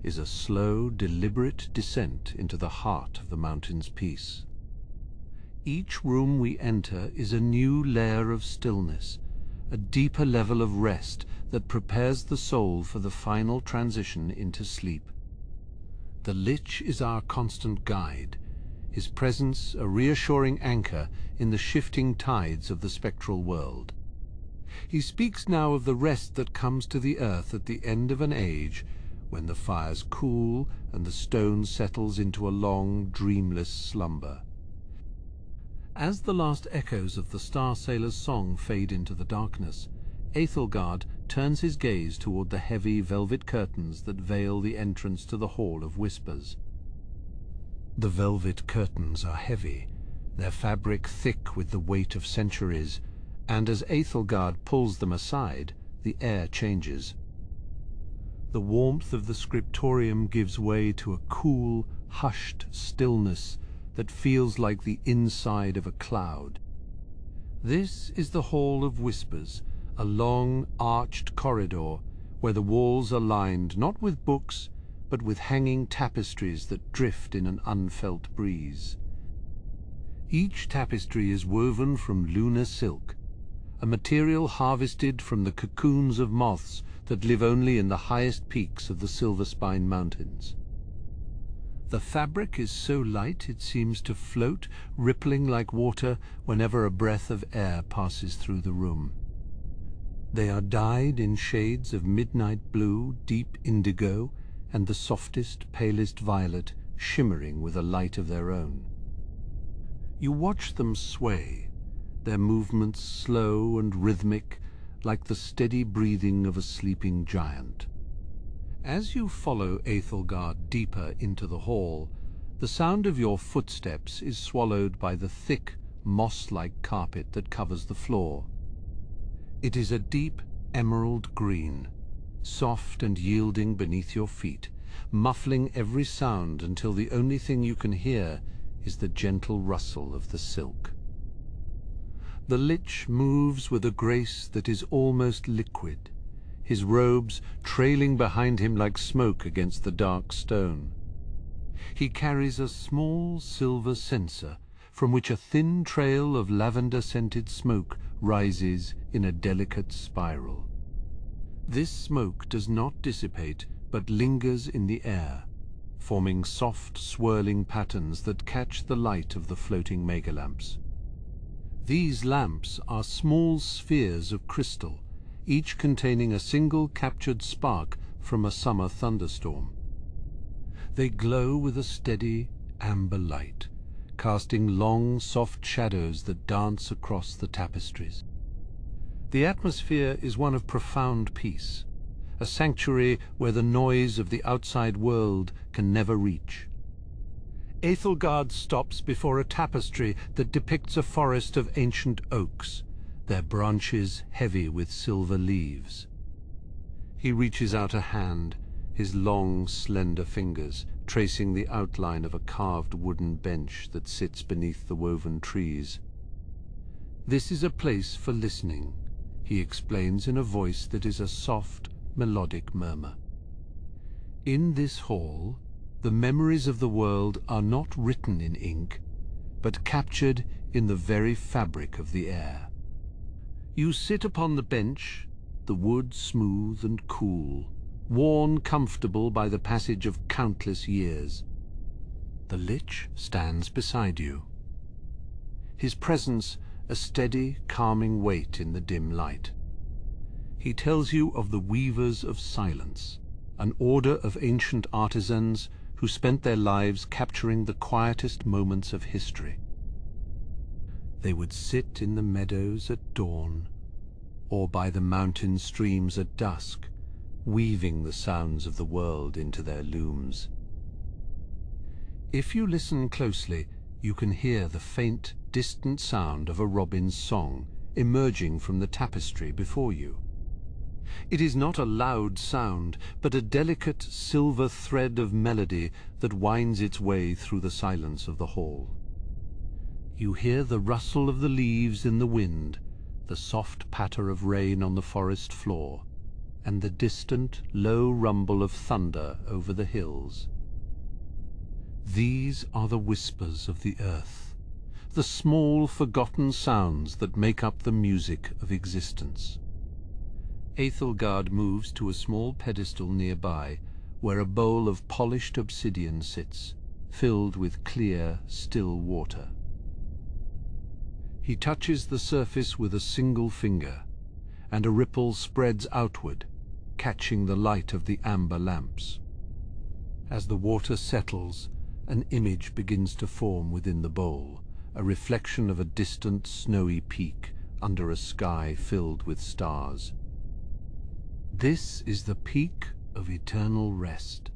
is a slow, deliberate descent into the heart of the mountain's peace. Each room we enter is a new layer of stillness, a deeper level of rest that prepares the soul for the final transition into sleep. The Lich is our constant guide, his presence a reassuring anchor in the shifting tides of the spectral world. He speaks now of the rest that comes to the earth at the end of an age, when the fires cool and the stone settles into a long, dreamless slumber. As the last echoes of the Star Sailor's song fade into the darkness, Æthelgard turns his gaze toward the heavy velvet curtains that veil the entrance to the Hall of Whispers. The velvet curtains are heavy, their fabric thick with the weight of centuries, and as Æthelgard pulls them aside, the air changes. The warmth of the scriptorium gives way to a cool, hushed stillness that feels like the inside of a cloud. This is the Hall of Whispers, a long, arched corridor where the walls are lined not with books, but with hanging tapestries that drift in an unfelt breeze. Each tapestry is woven from lunar silk, a material harvested from the cocoons of moths that live only in the highest peaks of the Silver Spine Mountains. The fabric is so light it seems to float, rippling like water whenever a breath of air passes through the room. They are dyed in shades of midnight blue, deep indigo, and the softest, palest violet, shimmering with a light of their own. You watch them sway, their movements slow and rhythmic, like the steady breathing of a sleeping giant. As you follow Æthelgard deeper into the hall, the sound of your footsteps is swallowed by the thick, moss-like carpet that covers the floor. It is a deep emerald green, soft and yielding beneath your feet, muffling every sound until the only thing you can hear is the gentle rustle of the silk. The Lich moves with a grace that is almost liquid, his robes trailing behind him like smoke against the dark stone. He carries a small silver censer from which a thin trail of lavender-scented smoke rises in a delicate spiral. This smoke does not dissipate, but lingers in the air, forming soft, swirling patterns that catch the light of the floating megalamps. These lamps are small spheres of crystal, each containing a single captured spark from a summer thunderstorm. They glow with a steady, amber light, casting long, soft shadows that dance across the tapestries. The atmosphere is one of profound peace, a sanctuary where the noise of the outside world can never reach. Ethelgard stops before a tapestry that depicts a forest of ancient oaks, their branches heavy with silver leaves. He reaches out a hand, his long, slender fingers tracing the outline of a carved wooden bench that sits beneath the woven trees. "This is a place for listening," he explains in a voice that is a soft, melodic murmur. "In this hall, the memories of the world are not written in ink, but captured in the very fabric of the air. You sit upon the bench, the wood smooth and cool, worn comfortable by the passage of countless years. The Lich stands beside you, his presence a steady, calming weight in the dim light. He tells you of the Weavers of Silence, an order of ancient artisans who spent their lives capturing the quietest moments of history. They would sit in the meadows at dawn, or by the mountain streams at dusk, weaving the sounds of the world into their looms. If you listen closely, you can hear the faint, distant sound of a robin's song emerging from the tapestry before you. It is not a loud sound, but a delicate silver thread of melody that winds its way through the silence of the hall. You hear the rustle of the leaves in the wind, the soft patter of rain on the forest floor, and the distant, low rumble of thunder over the hills. These are the whispers of the earth, the small, forgotten sounds that make up the music of existence. Ethelgard moves to a small pedestal nearby, where a bowl of polished obsidian sits, filled with clear, still water. He touches the surface with a single finger, and a ripple spreads outward, catching the light of the amber lamps. As the water settles, an image begins to form within the bowl, a reflection of a distant snowy peak under a sky filled with stars. This is the peak of eternal rest,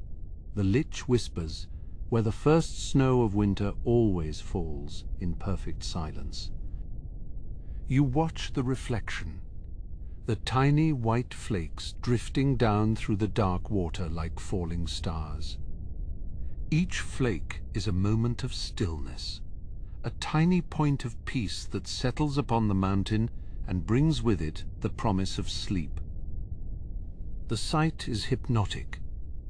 the Lich whispers, where the first snow of winter always falls in perfect silence. You watch the reflection, the tiny white flakes drifting down through the dark water like falling stars. Each flake is a moment of stillness, a tiny point of peace that settles upon the mountain and brings with it the promise of sleep. The sight is hypnotic,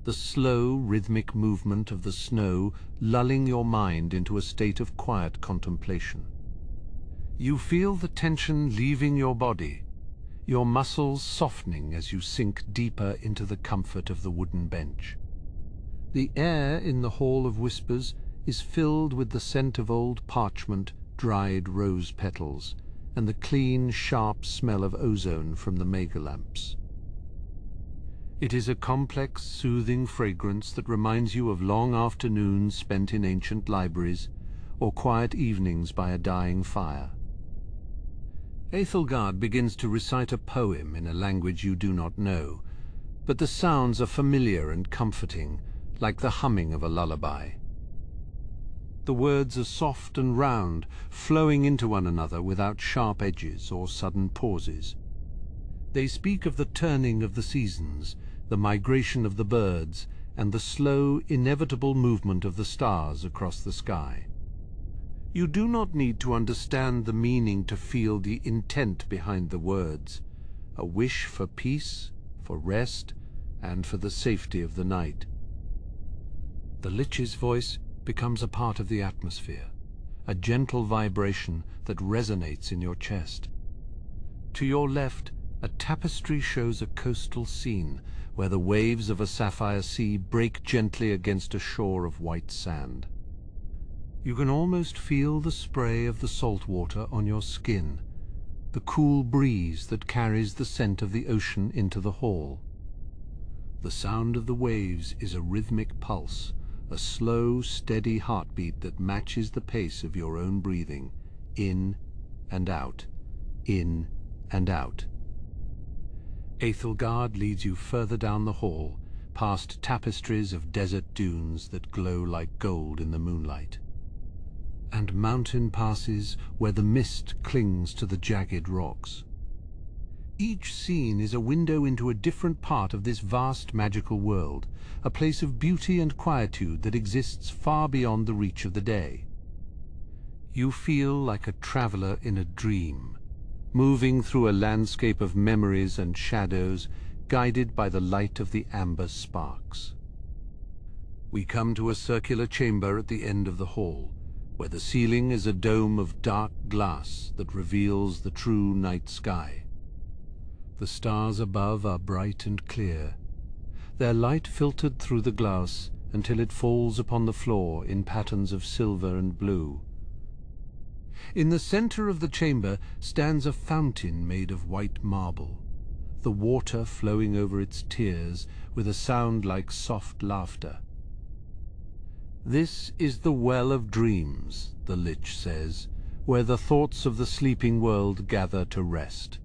the slow, rhythmic movement of the snow lulling your mind into a state of quiet contemplation. You feel the tension leaving your body, your muscles softening as you sink deeper into the comfort of the wooden bench. The air in the Hall of Whispers is filled with the scent of old parchment, dried rose petals, and the clean, sharp smell of ozone from the megalamps. It is a complex, soothing fragrance that reminds you of long afternoons spent in ancient libraries, or quiet evenings by a dying fire. Ethelgard begins to recite a poem in a language you do not know, but the sounds are familiar and comforting, like the humming of a lullaby. The words are soft and round, flowing into one another without sharp edges or sudden pauses. They speak of the turning of the seasons, the migration of the birds, and the slow, inevitable movement of the stars across the sky. You do not need to understand the meaning to feel the intent behind the words, a wish for peace, for rest, and for the safety of the night. The Lich's voice becomes a part of the atmosphere, a gentle vibration that resonates in your chest. To your left, a tapestry shows a coastal scene where the waves of a sapphire sea break gently against a shore of white sand. You can almost feel the spray of the salt water on your skin, the cool breeze that carries the scent of the ocean into the hall. The sound of the waves is a rhythmic pulse, a slow, steady heartbeat that matches the pace of your own breathing, in and out, in and out. Aethelgard leads you further down the hall, past tapestries of desert dunes that glow like gold in the moonlight, and mountain passes where the mist clings to the jagged rocks. Each scene is a window into a different part of this vast magical world, a place of beauty and quietude that exists far beyond the reach of the day. You feel like a traveler in a dream, moving through a landscape of memories and shadows, guided by the light of the amber sparks. We come to a circular chamber at the end of the hall, where the ceiling is a dome of dark glass that reveals the true night sky. The stars above are bright and clear, their light filtered through the glass until it falls upon the floor in patterns of silver and blue. In the center of the chamber stands a fountain made of white marble, the water flowing over its tiers with a sound like soft laughter. This is the Well of Dreams, the Lich says, where the thoughts of the sleeping world gather to rest.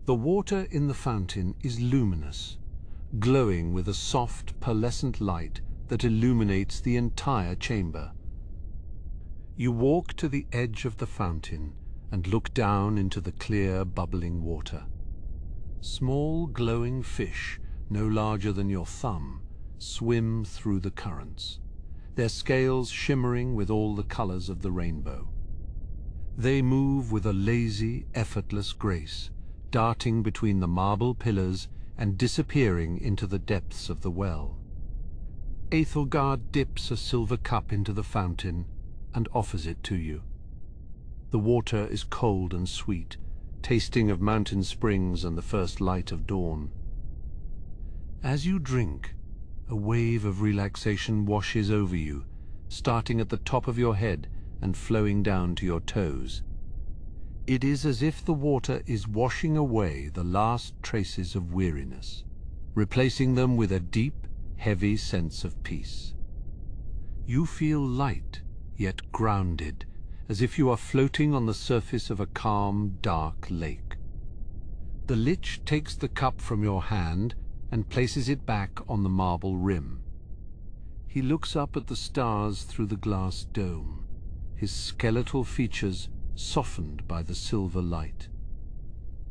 The water in the fountain is luminous, glowing with a soft, pearlescent light that illuminates the entire chamber. You walk to the edge of the fountain and look down into the clear, bubbling water. Small, glowing fish, no larger than your thumb, swim through the currents, their scales shimmering with all the colors of the rainbow. They move with a lazy, effortless grace, darting between the marble pillars and disappearing into the depths of the well. Aethelgard dips a silver cup into the fountain and offers it to you. The water is cold and sweet, tasting of mountain springs and the first light of dawn. As you drink, a wave of relaxation washes over you, starting at the top of your head and flowing down to your toes. It is as if the water is washing away the last traces of weariness, replacing them with a deep, heavy sense of peace. You feel light, yet grounded, as if you are floating on the surface of a calm, dark lake. The Lich takes the cup from your hand and places it back on the marble rim. He looks up at the stars through the glass dome, his skeletal features softened by the silver light.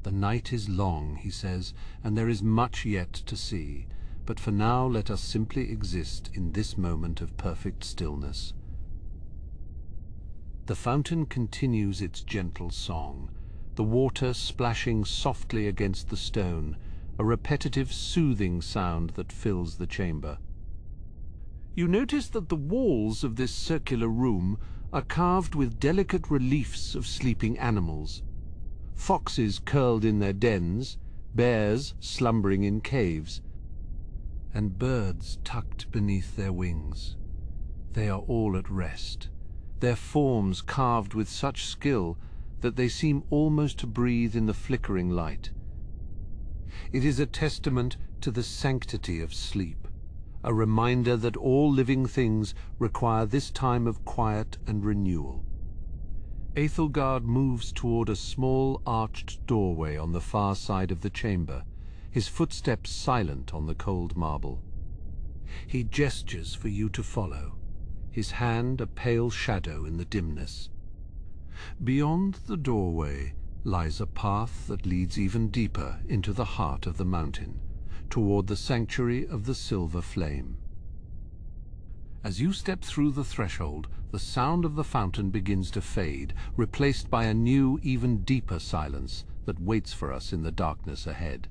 The night is long, he says, and there is much yet to see, but for now let us simply exist in this moment of perfect stillness. The fountain continues its gentle song, the water splashing softly against the stone, a repetitive, soothing sound that fills the chamber. You notice that the walls of this circular room are carved with delicate reliefs of sleeping animals. Foxes curled in their dens, bears slumbering in caves, and birds tucked beneath their wings. They are all at rest, their forms carved with such skill that they seem almost to breathe in the flickering light. It is a testament to the sanctity of sleep, a reminder that all living things require this time of quiet and renewal. Aethelgard moves toward a small arched doorway on the far side of the chamber, his footsteps silent on the cold marble. He gestures for you to follow, his hand a pale shadow in the dimness. Beyond the doorway lies a path that leads even deeper into the heart of the mountain, toward the sanctuary of the silver flame. As you step through the threshold, the sound of the fountain begins to fade, replaced by a new, even deeper silence that waits for us in the darkness ahead.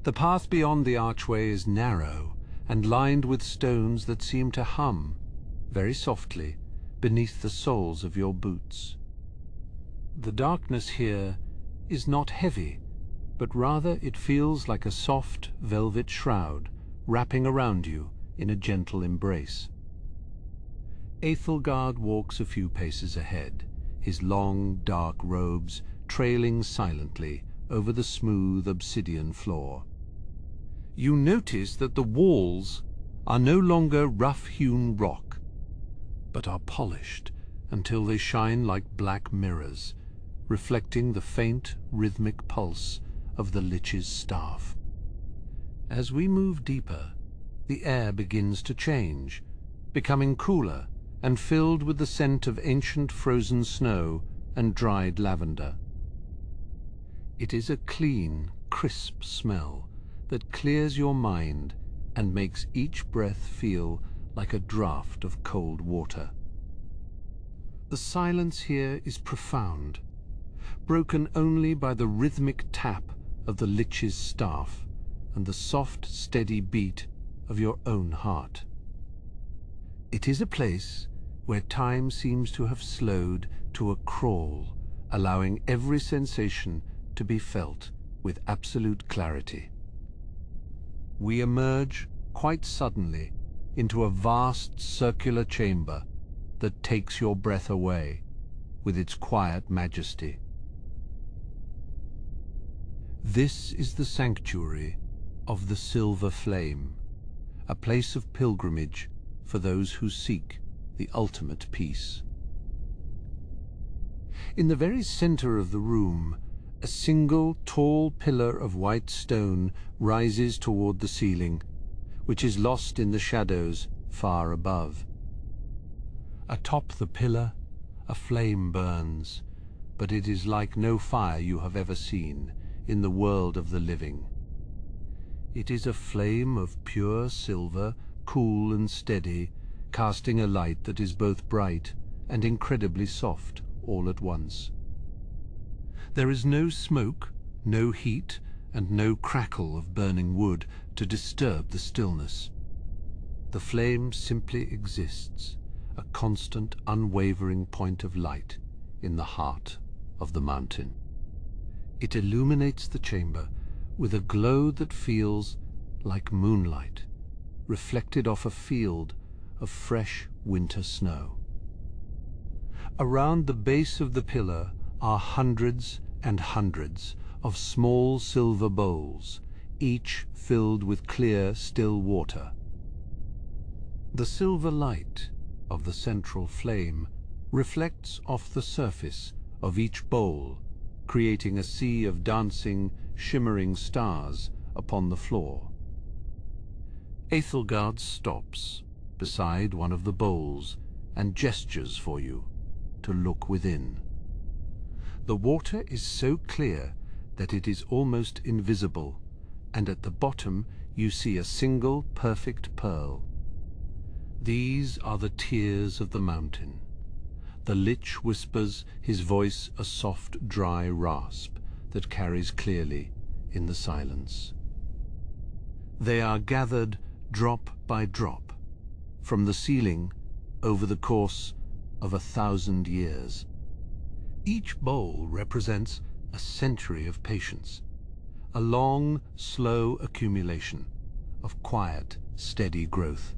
The path beyond the archway is narrow, and lined with stones that seem to hum, very softly, beneath the soles of your boots. The darkness here is not heavy, but rather it feels like a soft velvet shroud wrapping around you in a gentle embrace. Æthelgard walks a few paces ahead, his long, dark robes trailing silently over the smooth obsidian floor. You notice that the walls are no longer rough-hewn rock, but are polished until they shine like black mirrors, reflecting the faint, rhythmic pulse of the Lich's staff. As we move deeper, the air begins to change, becoming cooler and filled with the scent of ancient frozen snow and dried lavender. It is a clean, crisp smell that clears your mind and makes each breath feel like a draught of cold water. The silence here is profound, broken only by the rhythmic tap of the Lich's staff and the soft, steady beat of your own heart. It is a place where time seems to have slowed to a crawl, allowing every sensation to be felt with absolute clarity. We emerge quite suddenly into a vast circular chamber that takes your breath away with its quiet majesty. This is the sanctuary of the Silver Flame, a place of pilgrimage for those who seek the ultimate peace. In the very center of the room, a single tall pillar of white stone rises toward the ceiling, which is lost in the shadows far above. Atop the pillar, a flame burns, but it is like no fire you have ever seen in the world of the living. It is a flame of pure silver, cool and steady, casting a light that is both bright and incredibly soft all at once. There is no smoke, no heat, and no crackle of burning wood to disturb the stillness. The flame simply exists, a constant, unwavering point of light in the heart of the mountain. It illuminates the chamber with a glow that feels like moonlight, reflected off a field of fresh winter snow. Around the base of the pillar are hundreds and hundreds of small silver bowls, each filled with clear, still water. The silver light of the central flame reflects off the surface of each bowl, creating a sea of dancing, shimmering stars upon the floor. Æthelgard stops beside one of the bowls and gestures for you to look within. The water is so clear that it is almost invisible, and at the bottom you see a single perfect pearl. These are the tears of the mountain. The Lich whispers, his voice a soft, dry rasp that carries clearly in the silence. They are gathered drop by drop from the ceiling over the course of 1,000 years. Each bowl represents a century of patience, a long, slow accumulation of quiet, steady growth.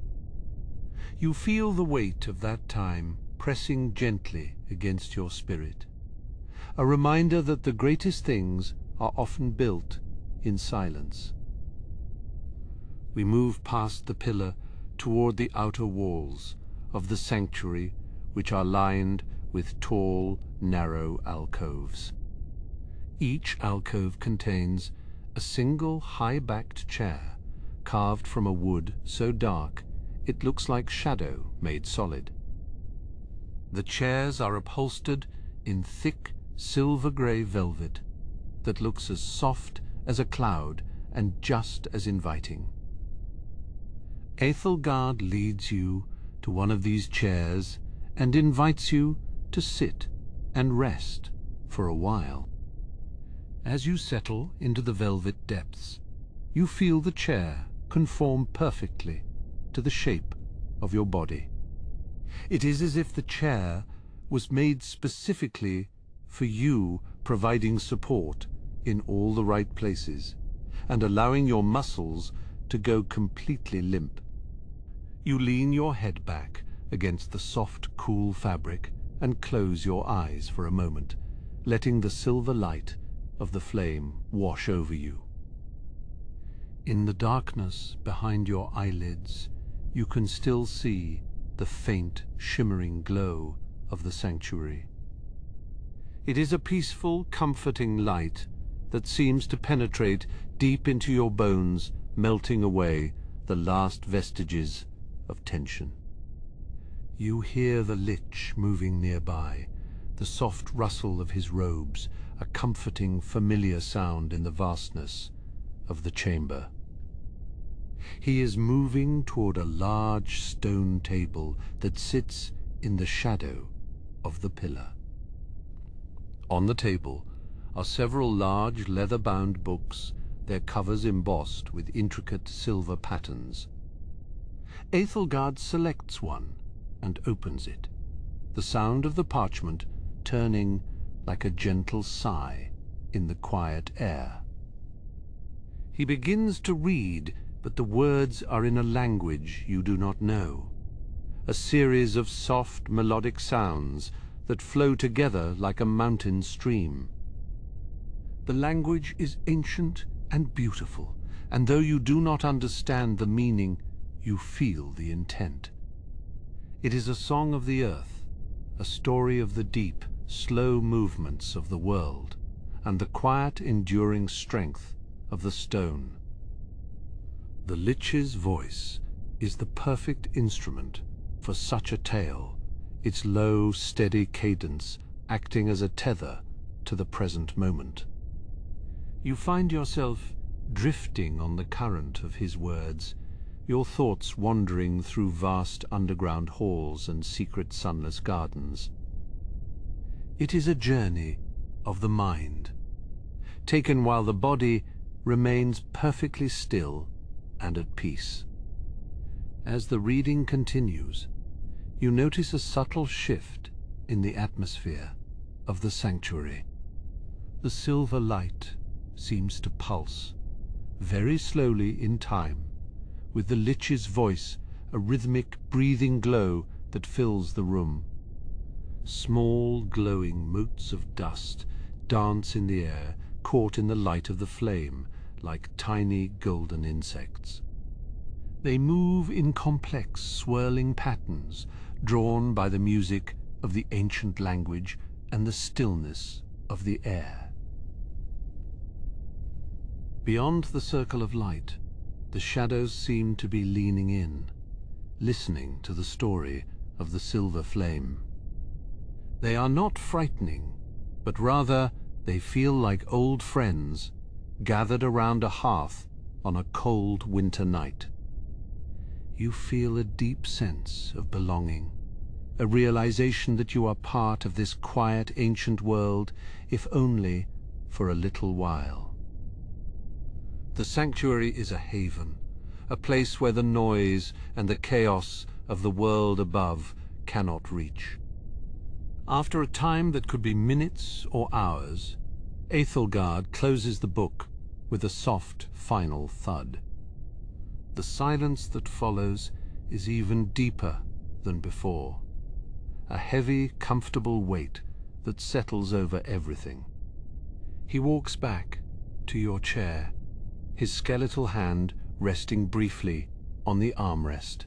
You feel the weight of that time pressing gently against your spirit, a reminder that the greatest things are often built in silence. We move past the pillar toward the outer walls of the sanctuary, which are lined with tall, narrow alcoves. Each alcove contains a single high-backed chair carved from a wood so dark it looks like shadow made solid. The chairs are upholstered in thick, silver-grey velvet that looks as soft as a cloud and just as inviting. Æthelgard leads you to one of these chairs and invites you to sit and rest for a while. As you settle into the velvet depths, you feel the chair conform perfectly to the shape of your body. It is as if the chair was made specifically for you, providing support in all the right places and allowing your muscles to go completely limp. You lean your head back against the soft, cool fabric and close your eyes for a moment, letting the silver light of the flame wash over you. In the darkness behind your eyelids, you can still see the faint, shimmering glow of the sanctuary. It is a peaceful, comforting light that seems to penetrate deep into your bones, melting away the last vestiges of tension. You hear the Lich moving nearby, the soft rustle of his robes, a comforting, familiar sound in the vastness of the chamber. He is moving toward a large stone table that sits in the shadow of the pillar. On the table are several large leather-bound books, their covers embossed with intricate silver patterns. Æthelgard selects one and opens it, the sound of the parchment turning like a gentle sigh in the quiet air. He begins to read, but the words are in a language you do not know, a series of soft, melodic sounds that flow together like a mountain stream. The language is ancient and beautiful, and though you do not understand the meaning, you feel the intent. It is a song of the earth, a story of the deep, slow movements of the world, and the quiet, enduring strength of the stone. The Lich's voice is the perfect instrument for such a tale, its low, steady cadence acting as a tether to the present moment. You find yourself drifting on the current of his words, your thoughts wandering through vast underground halls and secret sunless gardens. It is a journey of the mind, taken while the body remains perfectly still and at peace. As the reading continues, you notice a subtle shift in the atmosphere of the sanctuary. The silver light seems to pulse, very slowly in time, with the Lich's voice a rhythmic, breathing glow that fills the room. Small, glowing motes of dust dance in the air, caught in the light of the flame, like tiny golden insects. They move in complex, swirling patterns, drawn by the music of the ancient language and the stillness of the air. Beyond the circle of light, the shadows seem to be leaning in, listening to the story of the silver flame. They are not frightening, but rather they feel like old friends gathered around a hearth on a cold winter night. You feel a deep sense of belonging, a realization that you are part of this quiet ancient world, if only for a little while. The sanctuary is a haven, a place where the noise and the chaos of the world above cannot reach. After a time that could be minutes or hours, Æthelgard closes the book with a soft, final thud. The silence that follows is even deeper than before, a heavy, comfortable weight that settles over everything. He walks back to your chair, his skeletal hand resting briefly on the armrest,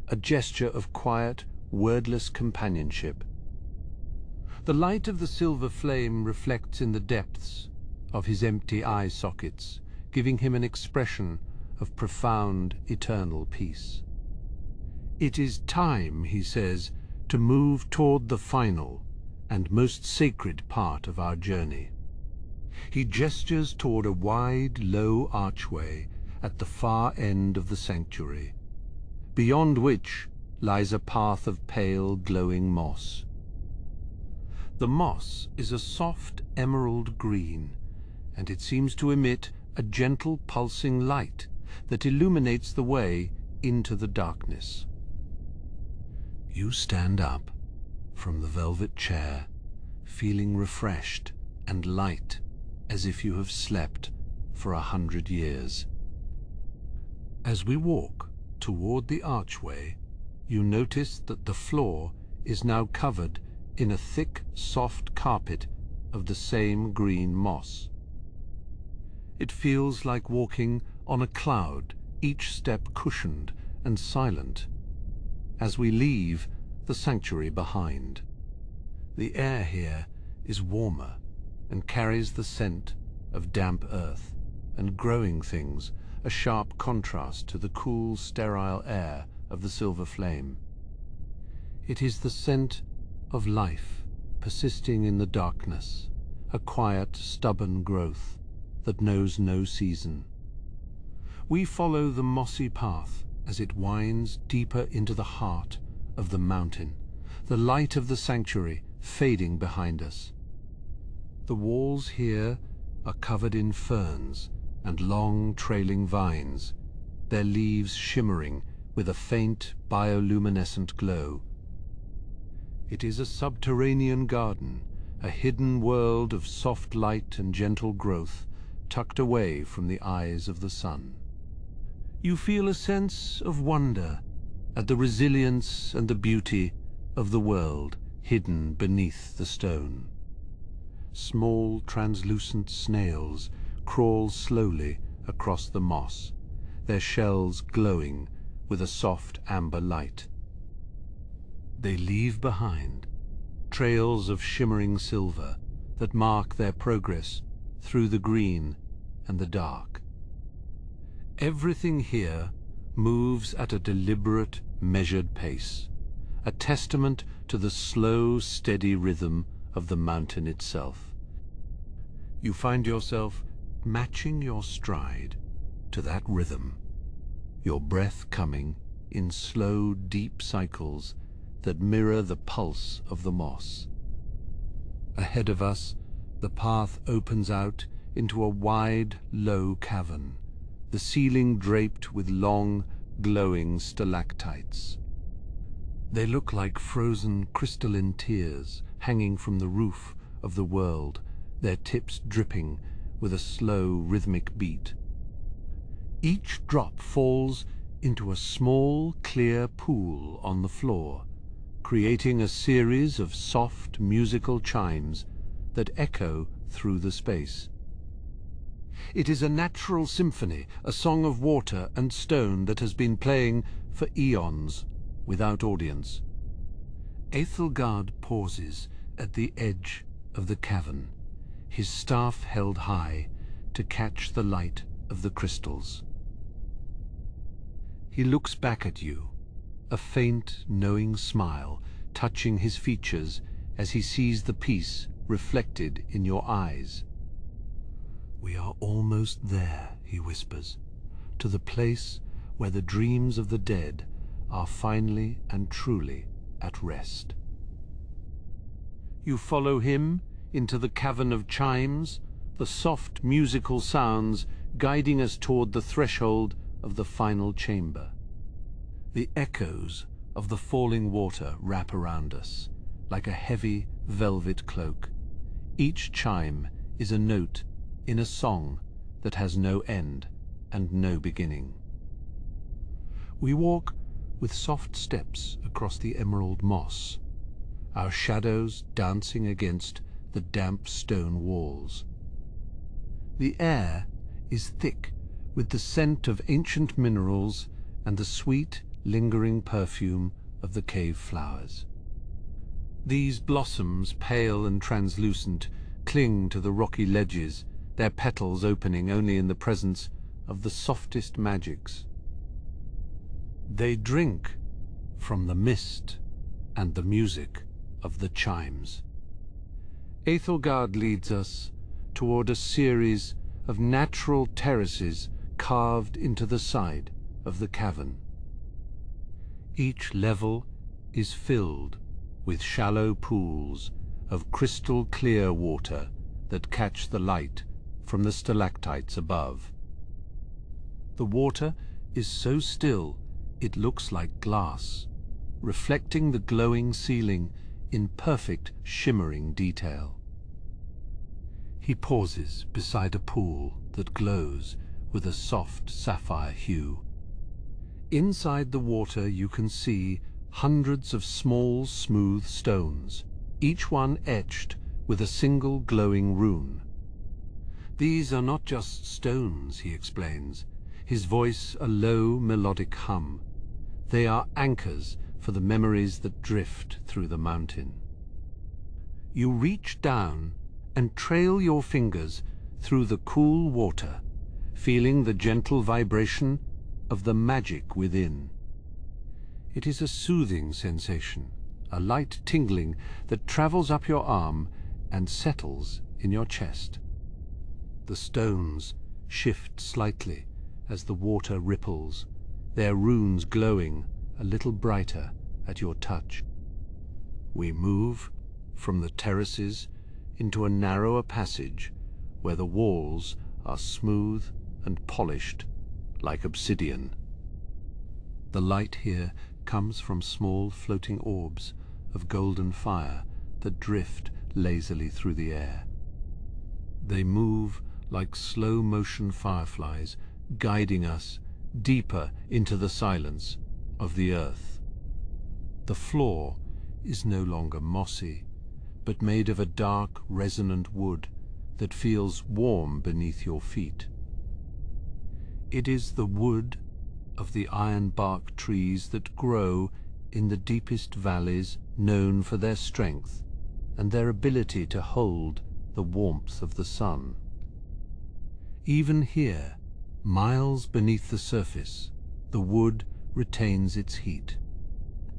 a gesture of quiet, wordless companionship. The light of the silver flame reflects in the depths of his empty eye sockets, giving him an expression of profound, eternal peace. It is time, he says, to move toward the final and most sacred part of our journey. He gestures toward a wide, low archway at the far end of the sanctuary, beyond which lies a path of pale, glowing moss. The moss is a soft emerald green, and it seems to emit a gentle pulsing light that illuminates the way into the darkness. You stand up from the velvet chair, feeling refreshed and light, as if you have slept for 100 years. As we walk toward the archway, you notice that the floor is now covered in a thick, soft carpet of the same green moss. It feels like walking on a cloud, each step cushioned and silent, as we leave the sanctuary behind. The air here is warmer and carries the scent of damp earth and growing things, a sharp contrast to the cool, sterile air of the silver flame. It is the scent of life persisting in the darkness, a quiet, stubborn growth that knows no season. We follow the mossy path as it winds deeper into the heart of the mountain, the light of the sanctuary fading behind us. The walls here are covered in ferns and long trailing vines, their leaves shimmering with a faint bioluminescent glow. It is a subterranean garden, a hidden world of soft light and gentle growth, tucked away from the eyes of the sun. You feel a sense of wonder at the resilience and the beauty of the world hidden beneath the stone. Small, translucent snails crawl slowly across the moss, their shells glowing with a soft amber light. They leave behind trails of shimmering silver that mark their progress through the green and the dark. Everything here moves at a deliberate, measured pace, a testament to the slow, steady rhythm of the mountain itself. You find yourself matching your stride to that rhythm, your breath coming in slow, deep cycles that mirror the pulse of the moss. Ahead of us, the path opens out into a wide, low cavern, the ceiling draped with long, glowing stalactites. They look like frozen crystalline tears hanging from the roof of the world, their tips dripping with a slow, rhythmic beat. Each drop falls into a small, clear pool on the floor, creating a series of soft, musical chimes that echo through the space. It is a natural symphony, a song of water and stone that has been playing for eons without audience. Æthelgard pauses at the edge of the cavern, his staff held high to catch the light of the crystals. He looks back at you, a faint, knowing smile touching his features as he sees the peace reflected in your eyes. "We are almost there," he whispers, "to the place where the dreams of the dead are finally and truly at rest." You follow him into the cavern of chimes, the soft musical sounds guiding us toward the threshold of the final chamber. The echoes of the falling water wrap around us, like a heavy velvet cloak. Each chime is a note in a song that has no end and no beginning. We walk with soft steps across the emerald moss, our shadows dancing against the damp stone walls. The air is thick with the scent of ancient minerals and the sweet, lingering perfume of the cave flowers. These blossoms, pale and translucent, cling to the rocky ledges, their petals opening only in the presence of the softest magics. They drink from the mist and the music of the chimes. Æthelgard leads us toward a series of natural terraces carved into the side of the cavern. Each level is filled with shallow pools of crystal clear water that catch the light from the stalactites above. The water is so still it looks like glass, reflecting the glowing ceiling in perfect shimmering detail. He pauses beside a pool that glows with a soft sapphire hue. Inside the water you can see hundreds of small, smooth stones, each one etched with a single glowing rune. These are not just stones, he explains, his voice a low melodic hum. They are anchors for the memories that drift through the mountain. You reach down and trail your fingers through the cool water, feeling the gentle vibration of the magic within. It is a soothing sensation, a light tingling that travels up your arm and settles in your chest. The stones shift slightly as the water ripples, their runes glowing a little brighter at your touch. We move from the terraces into a narrower passage where the walls are smooth and polished like obsidian. The light here comes from small floating orbs of golden fire that drift lazily through the air. They move like slow-motion fireflies, guiding us deeper into the silence of the earth. The floor is no longer mossy, but made of a dark, resonant wood that feels warm beneath your feet. It is the wood of the iron-bark trees that grow in the deepest valleys, known for their strength and their ability to hold the warmth of the sun. Even here, miles beneath the surface, the wood retains its heat.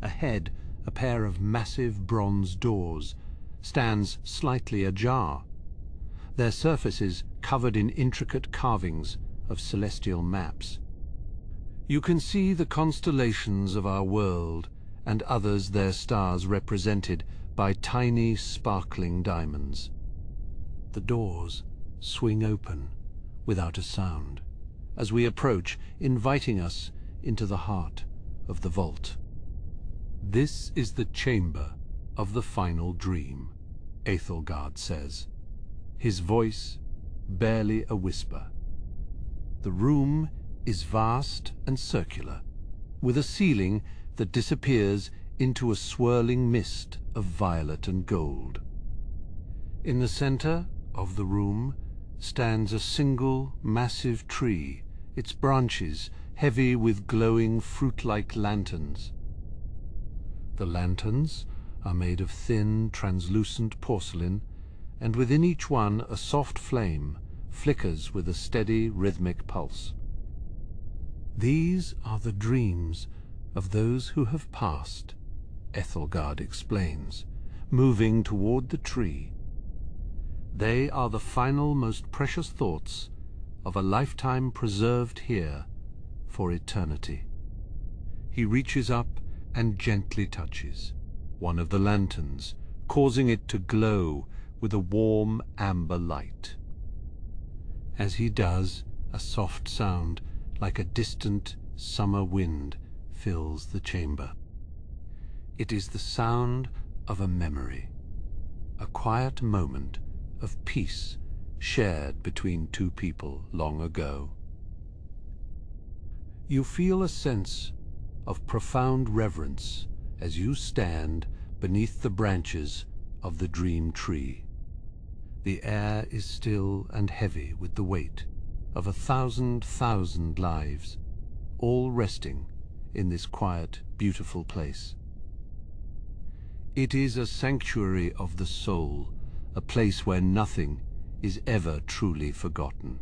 Ahead, a pair of massive bronze doors stands slightly ajar, their surfaces covered in intricate carvings of celestial maps. You can see the constellations of our world, and others their stars represented by tiny sparkling diamonds. The doors swing open without a sound as we approach, inviting us into the heart of the vault. This is the chamber of the final dream, Aethelgard says, his voice barely a whisper. The room is vast and circular, with a ceiling that disappears into a swirling mist of violet and gold. In the center of the room stands a single massive tree, its branches heavy with glowing fruit-like lanterns. The lanterns are made of thin, translucent porcelain, and within each one a soft flame flickers with a steady, rhythmic pulse. These are the dreams of those who have passed, Aethelgard explains, moving toward the tree. They are the final, most precious thoughts of a lifetime preserved here for eternity. He reaches up and gently touches one of the lanterns, causing it to glow with a warm amber light. As he does, a soft sound like a distant summer wind fills the chamber. It is the sound of a memory, a quiet moment of peace shared between two people long ago. You feel a sense of profound reverence as you stand beneath the branches of the dream tree. The air is still and heavy with the weight of 1,000,000 lives, all resting in this quiet, beautiful place. It is a sanctuary of the soul, a place where nothing is ever truly forgotten.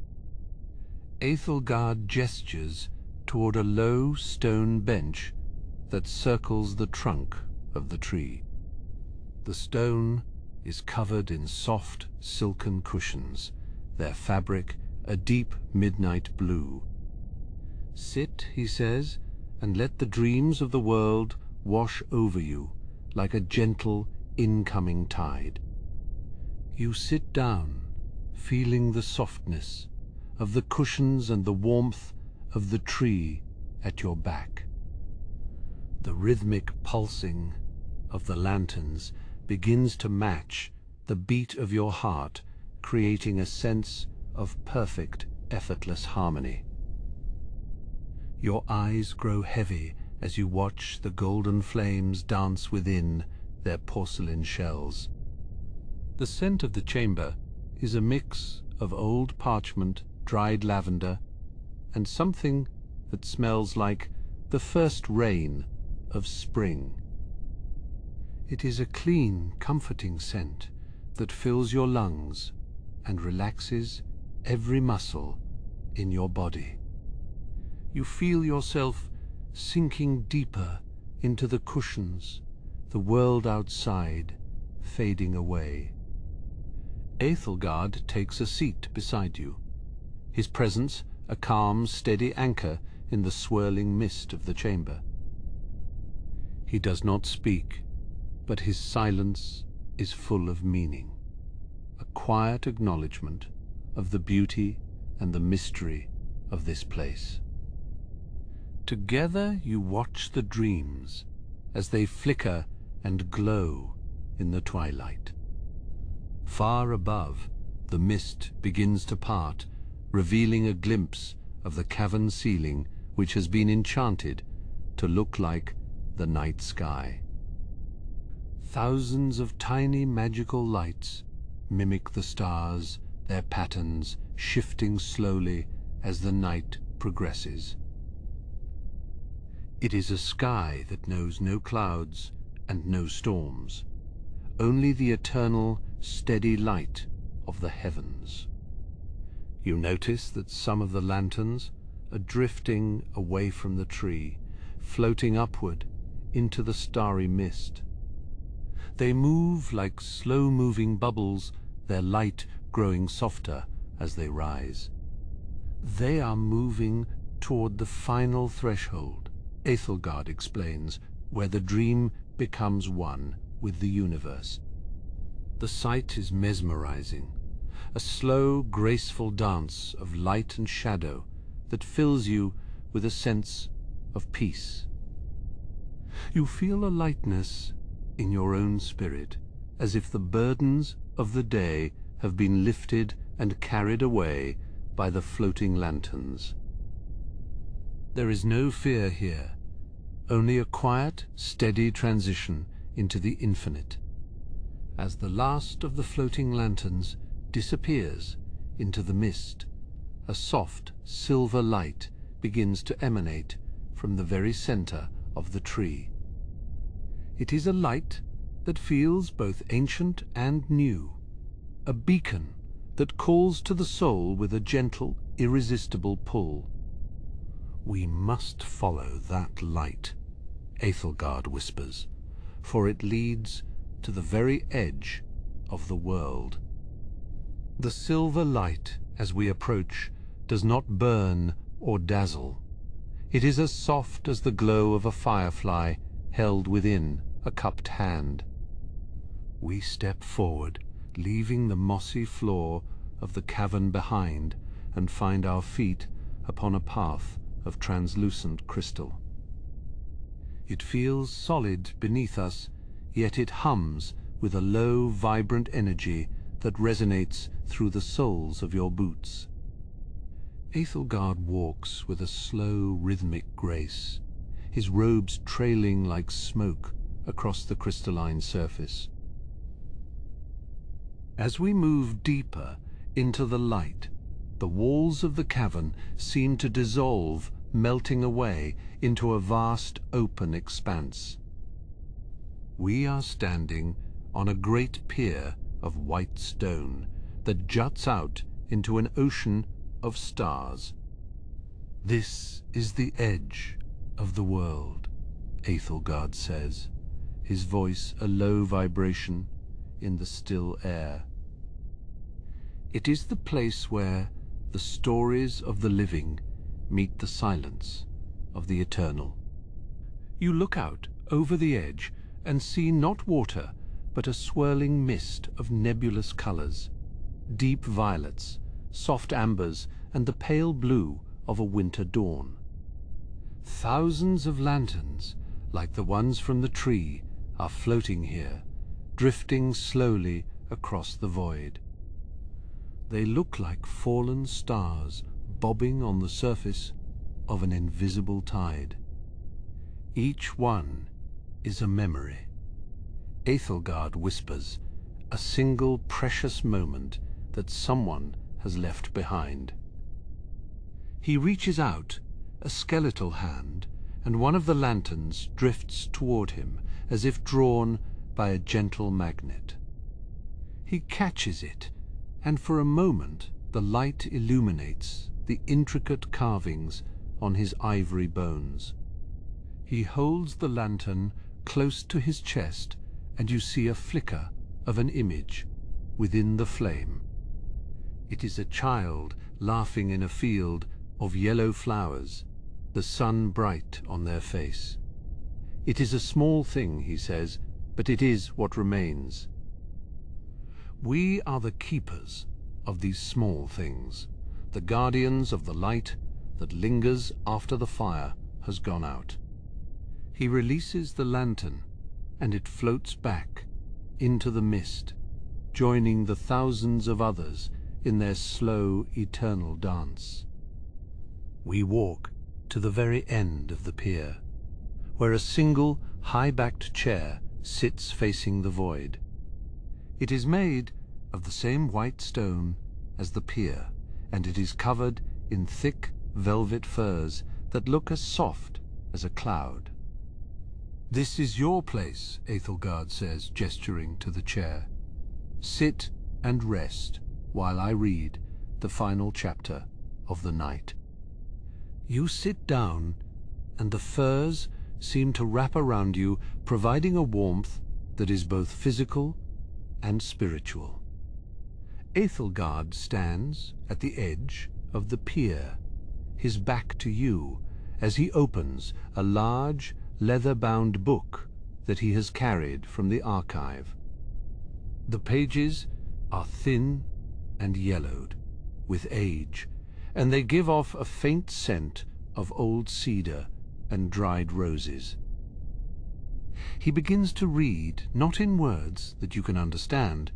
Aethelgard gestures toward a low stone bench that circles the trunk of the tree. The stone is covered in soft, silken cushions, their fabric a deep midnight blue. Sit, he says, and let the dreams of the world wash over you like a gentle, incoming tide. You sit down, feeling the softness of the cushions and the warmth of the tree at your back. The rhythmic pulsing of the lanterns begins to match the beat of your heart, creating a sense of perfect, effortless harmony. Your eyes grow heavy as you watch the golden flames dance within their porcelain shells. The scent of the chamber is a mix of old parchment, dried lavender, and something that smells like the first rain of spring. It is a clean, comforting scent that fills your lungs and relaxes every muscle in your body. You feel yourself sinking deeper into the cushions, the world outside fading away. Æthelgard takes a seat beside you, his presence a calm, steady anchor in the swirling mist of the chamber. He does not speak, but his silence is full of meaning, a quiet acknowledgement of the beauty and the mystery of this place. Together you watch the dreams as they flicker and glow in the twilight. Far above, the mist begins to part, revealing a glimpse of the cavern ceiling which has been enchanted to look like the night sky. Thousands of tiny magical lights mimic the stars, their patterns shifting slowly as the night progresses. It is a sky that knows no clouds and no storms, only the eternal, steady light of the heavens. You notice that some of the lanterns are drifting away from the tree, floating upward into the starry mist. They move like slow-moving bubbles, their light growing softer as they rise. They are moving toward the final threshold, Æthelgard explains, where the dream becomes one with the universe. The sight is mesmerizing, a slow, graceful dance of light and shadow that fills you with a sense of peace. You feel a lightness in your own spirit, as if the burdens of the day have been lifted and carried away by the floating lanterns. There is no fear here, only a quiet, steady transition into the infinite. As the last of the floating lanterns disappears into the mist, a soft silver light begins to emanate from the very center of the tree. It is a light that feels both ancient and new, a beacon that calls to the soul with a gentle, irresistible pull. "We must follow that light," Æthelgard whispers, "for it leads to the very edge of the world." The silver light, as we approach, does not burn or dazzle. It is as soft as the glow of a firefly held within a cupped hand. We step forward, leaving the mossy floor of the cavern behind, and find our feet upon a path of translucent crystal. It feels solid beneath us, yet it hums with a low, vibrant energy that resonates through the soles of your boots. Æthelgard walks with a slow, rhythmic grace, his robes trailing like smoke across the crystalline surface. As we move deeper into the light, the walls of the cavern seem to dissolve, melting away into a vast open expanse. We are standing on a great pier of white stone that juts out into an ocean of stars. "This is the edge of the world," Æthelgard says, his voice a low vibration in the still air. It is the place where the stories of the living meet the silence of the eternal. You look out over the edge and see not water, but a swirling mist of nebulous colors, deep violets, soft ambers, and the pale blue of a winter dawn. Thousands of lanterns, like the ones from the tree, are floating here, drifting slowly across the void. They look like fallen stars bobbing on the surface of an invisible tide. Each one is a memory. Æthelgard whispers, a single precious moment that someone has left behind. He reaches out, a skeletal hand, and one of the lanterns drifts toward him as if drawn by a gentle magnet. He catches it, and for a moment the light illuminates the intricate carvings on his ivory bones. He holds the lantern close to his chest, and you see a flicker of an image within the flame. It is a child laughing in a field of yellow flowers, the sun bright on their face. It is a small thing, he says, but it is what remains. We are the keepers of these small things, the guardians of the light that lingers after the fire has gone out. He releases the lantern, and it floats back into the mist, joining the thousands of others in their slow, eternal dance. We walk to the very end of the pier, where a single high-backed chair sits facing the void. It is made of the same white stone as the pier, and it is covered in thick velvet furs that look as soft as a cloud. "This is your place," Æthelgard says, gesturing to the chair. "Sit and rest while I read the final chapter of the night." You sit down, and the furs seem to wrap around you, providing a warmth that is both physical and spiritual. Æthelgard stands at the edge of the pier, his back to you, as he opens a large, leather-bound book that he has carried from the archive. The pages are thin and yellowed with age, and they give off a faint scent of old cedar and dried roses. He begins to read, not in words that you can understand,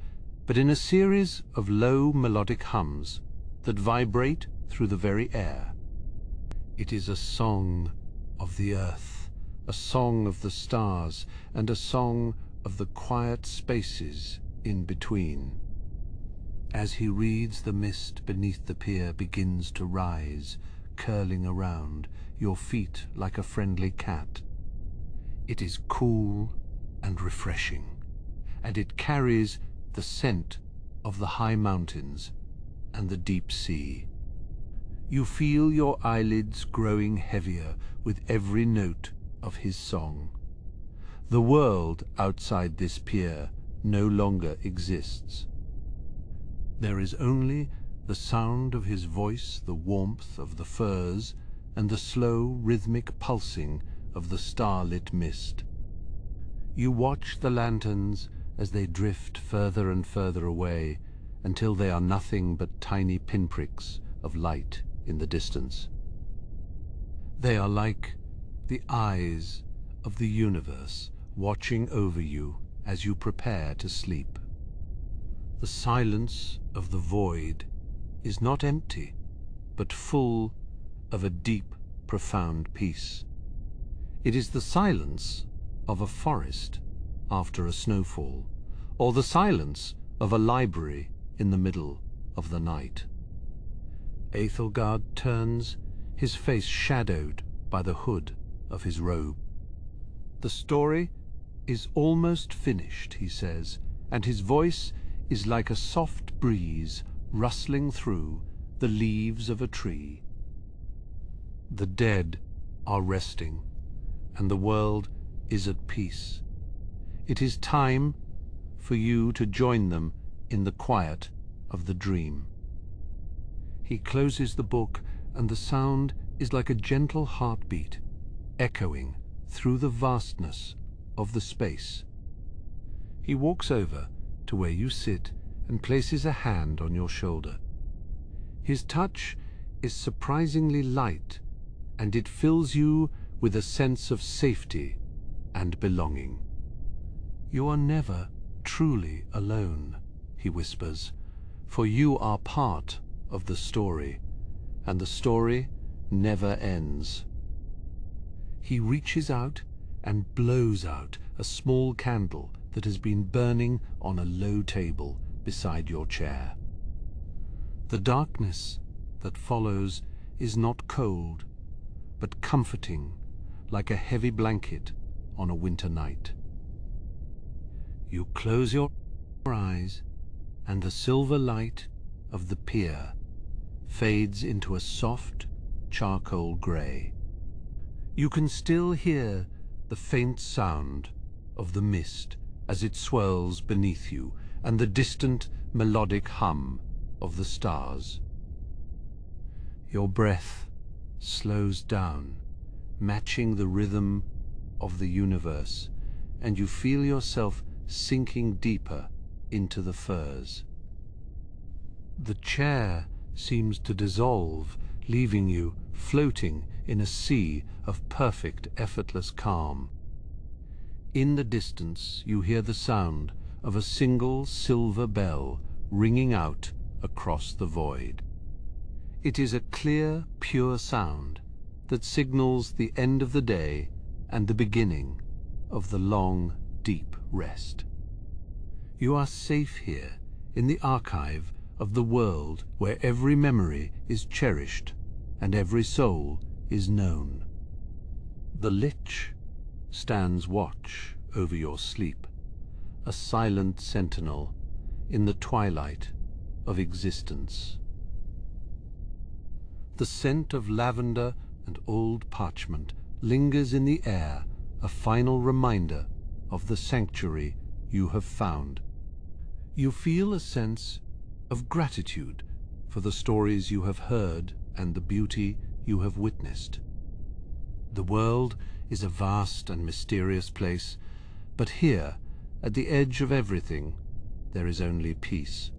but in a series of low melodic hums that vibrate through the very air. It is a song of the earth, a song of the stars, and a song of the quiet spaces in between. As he reads, the mist beneath the pier begins to rise, curling around your feet like a friendly cat. It is cool and refreshing, and it carries the scent of the high mountains and the deep sea. You feel your eyelids growing heavier with every note of his song. The world outside this pier no longer exists. There is only the sound of his voice, the warmth of the furs, and the slow, rhythmic pulsing of the starlit mist. You watch the lanterns as they drift further and further away, until they are nothing but tiny pinpricks of light in the distance. They are like the eyes of the universe watching over you as you prepare to sleep. The silence of the void is not empty, but full of a deep, profound peace. It is the silence of a forest after a snowfall, or the silence of a library in the middle of the night. Æthelgard turns, his face shadowed by the hood of his robe. The story is almost finished, he says, and his voice is like a soft breeze rustling through the leaves of a tree. The dead are resting, and the world is at peace. It is time for you to join them in the quiet of the dream. He closes the book, and the sound is like a gentle heartbeat, echoing through the vastness of the space. He walks over to where you sit and places a hand on your shoulder. His touch is surprisingly light, and it fills you with a sense of safety and belonging. "You are never truly alone," he whispers, "for you are part of the story, and the story never ends." He reaches out and blows out a small candle that has been burning on a low table beside your chair. The darkness that follows is not cold, but comforting, like a heavy blanket on a winter night. You close your eyes, and the silver light of the pier fades into a soft charcoal grey. You can still hear the faint sound of the mist as it swirls beneath you, and the distant melodic hum of the stars. Your breath slows down, matching the rhythm of the universe, and you feel yourself sinking deeper into the furs. The chair seems to dissolve, leaving you floating in a sea of perfect, effortless calm. In the distance, you hear the sound of a single silver bell ringing out across the void. It is a clear, pure sound that signals the end of the day and the beginning of the long, deep rest. You are safe here in the archive of the world where every memory is cherished and every soul is known. The Lich stands watch over your sleep, a silent sentinel in the twilight of existence. The scent of lavender and old parchment lingers in the air, a final reminder of the sanctuary you have found. You feel a sense of gratitude for the stories you have heard and the beauty you have witnessed. The world is a vast and mysterious place, but here, at the edge of everything, there is only peace.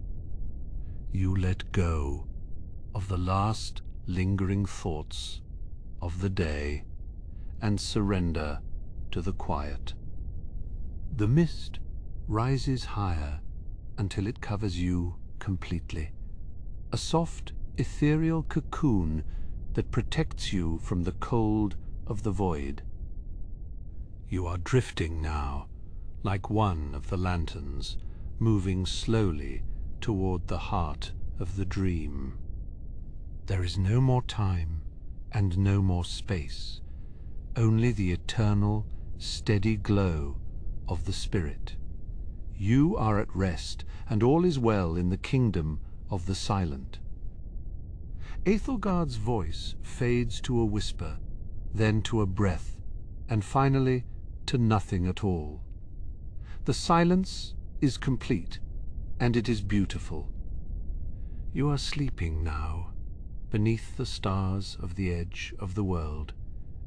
You let go of the last lingering thoughts of the day and surrender to the quiet. The mist rises higher until it covers you completely, a soft, ethereal cocoon that protects you from the cold of the void. You are drifting now, like one of the lanterns, moving slowly toward the heart of the dream. There is no more time and no more space, only the eternal, steady glow of the spirit. You are at rest, and all is well in the kingdom of the silent. Aethelgard's voice fades to a whisper, then to a breath, and finally to nothing at all. The silence is complete, and it is beautiful. You are sleeping now, beneath the stars of the edge of the world,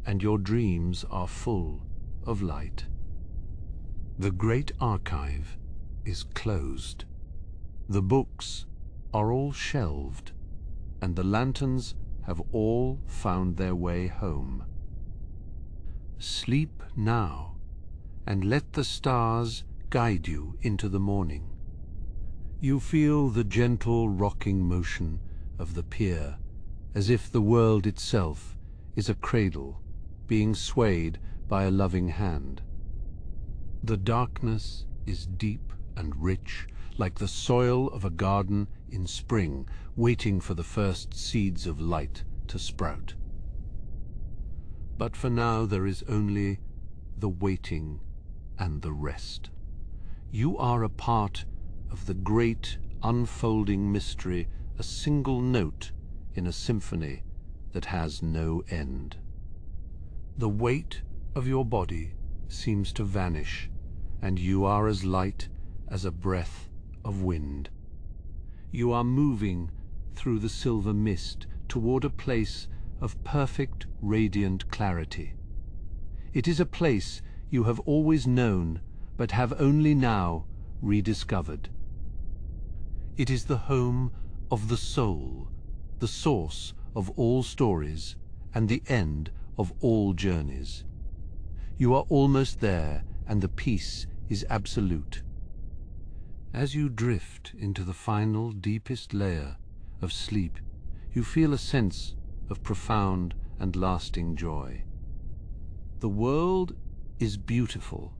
and your dreams are full of light. The great archive is closed. The books are all shelved, and the lanterns have all found their way home. Sleep now, and let the stars guide you into the morning. You feel the gentle rocking motion of the pier, as if the world itself is a cradle being swayed by a loving hand. The darkness is deep and rich, like the soil of a garden in spring, waiting for the first seeds of light to sprout. But for now there is only the waiting and the rest. You are a part of the great unfolding mystery, a single note in a symphony that has no end. The weight of your body seems to vanish, and you are as light as a breath of wind. You are moving through the silver mist toward a place of perfect, radiant clarity. It is a place you have always known, but have only now rediscovered. It is the home of the soul, the source of all stories and the end of all journeys. You are almost there, and the peace is absolute. As you drift into the final, deepest layer of sleep, you feel a sense of profound and lasting joy. The world is beautiful,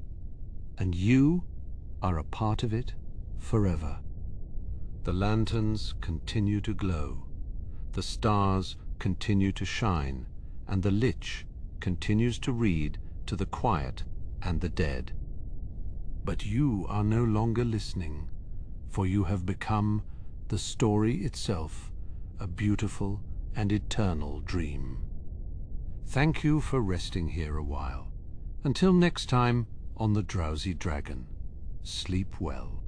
and you are a part of it forever. The lanterns continue to glow, the stars continue to shine, and the Lich continues to read to the quiet and the dead. But you are no longer listening, for you have become the story itself, a beautiful and eternal dream. Thank you for resting here a while. Until next time on the Drowsy Dragon, sleep well.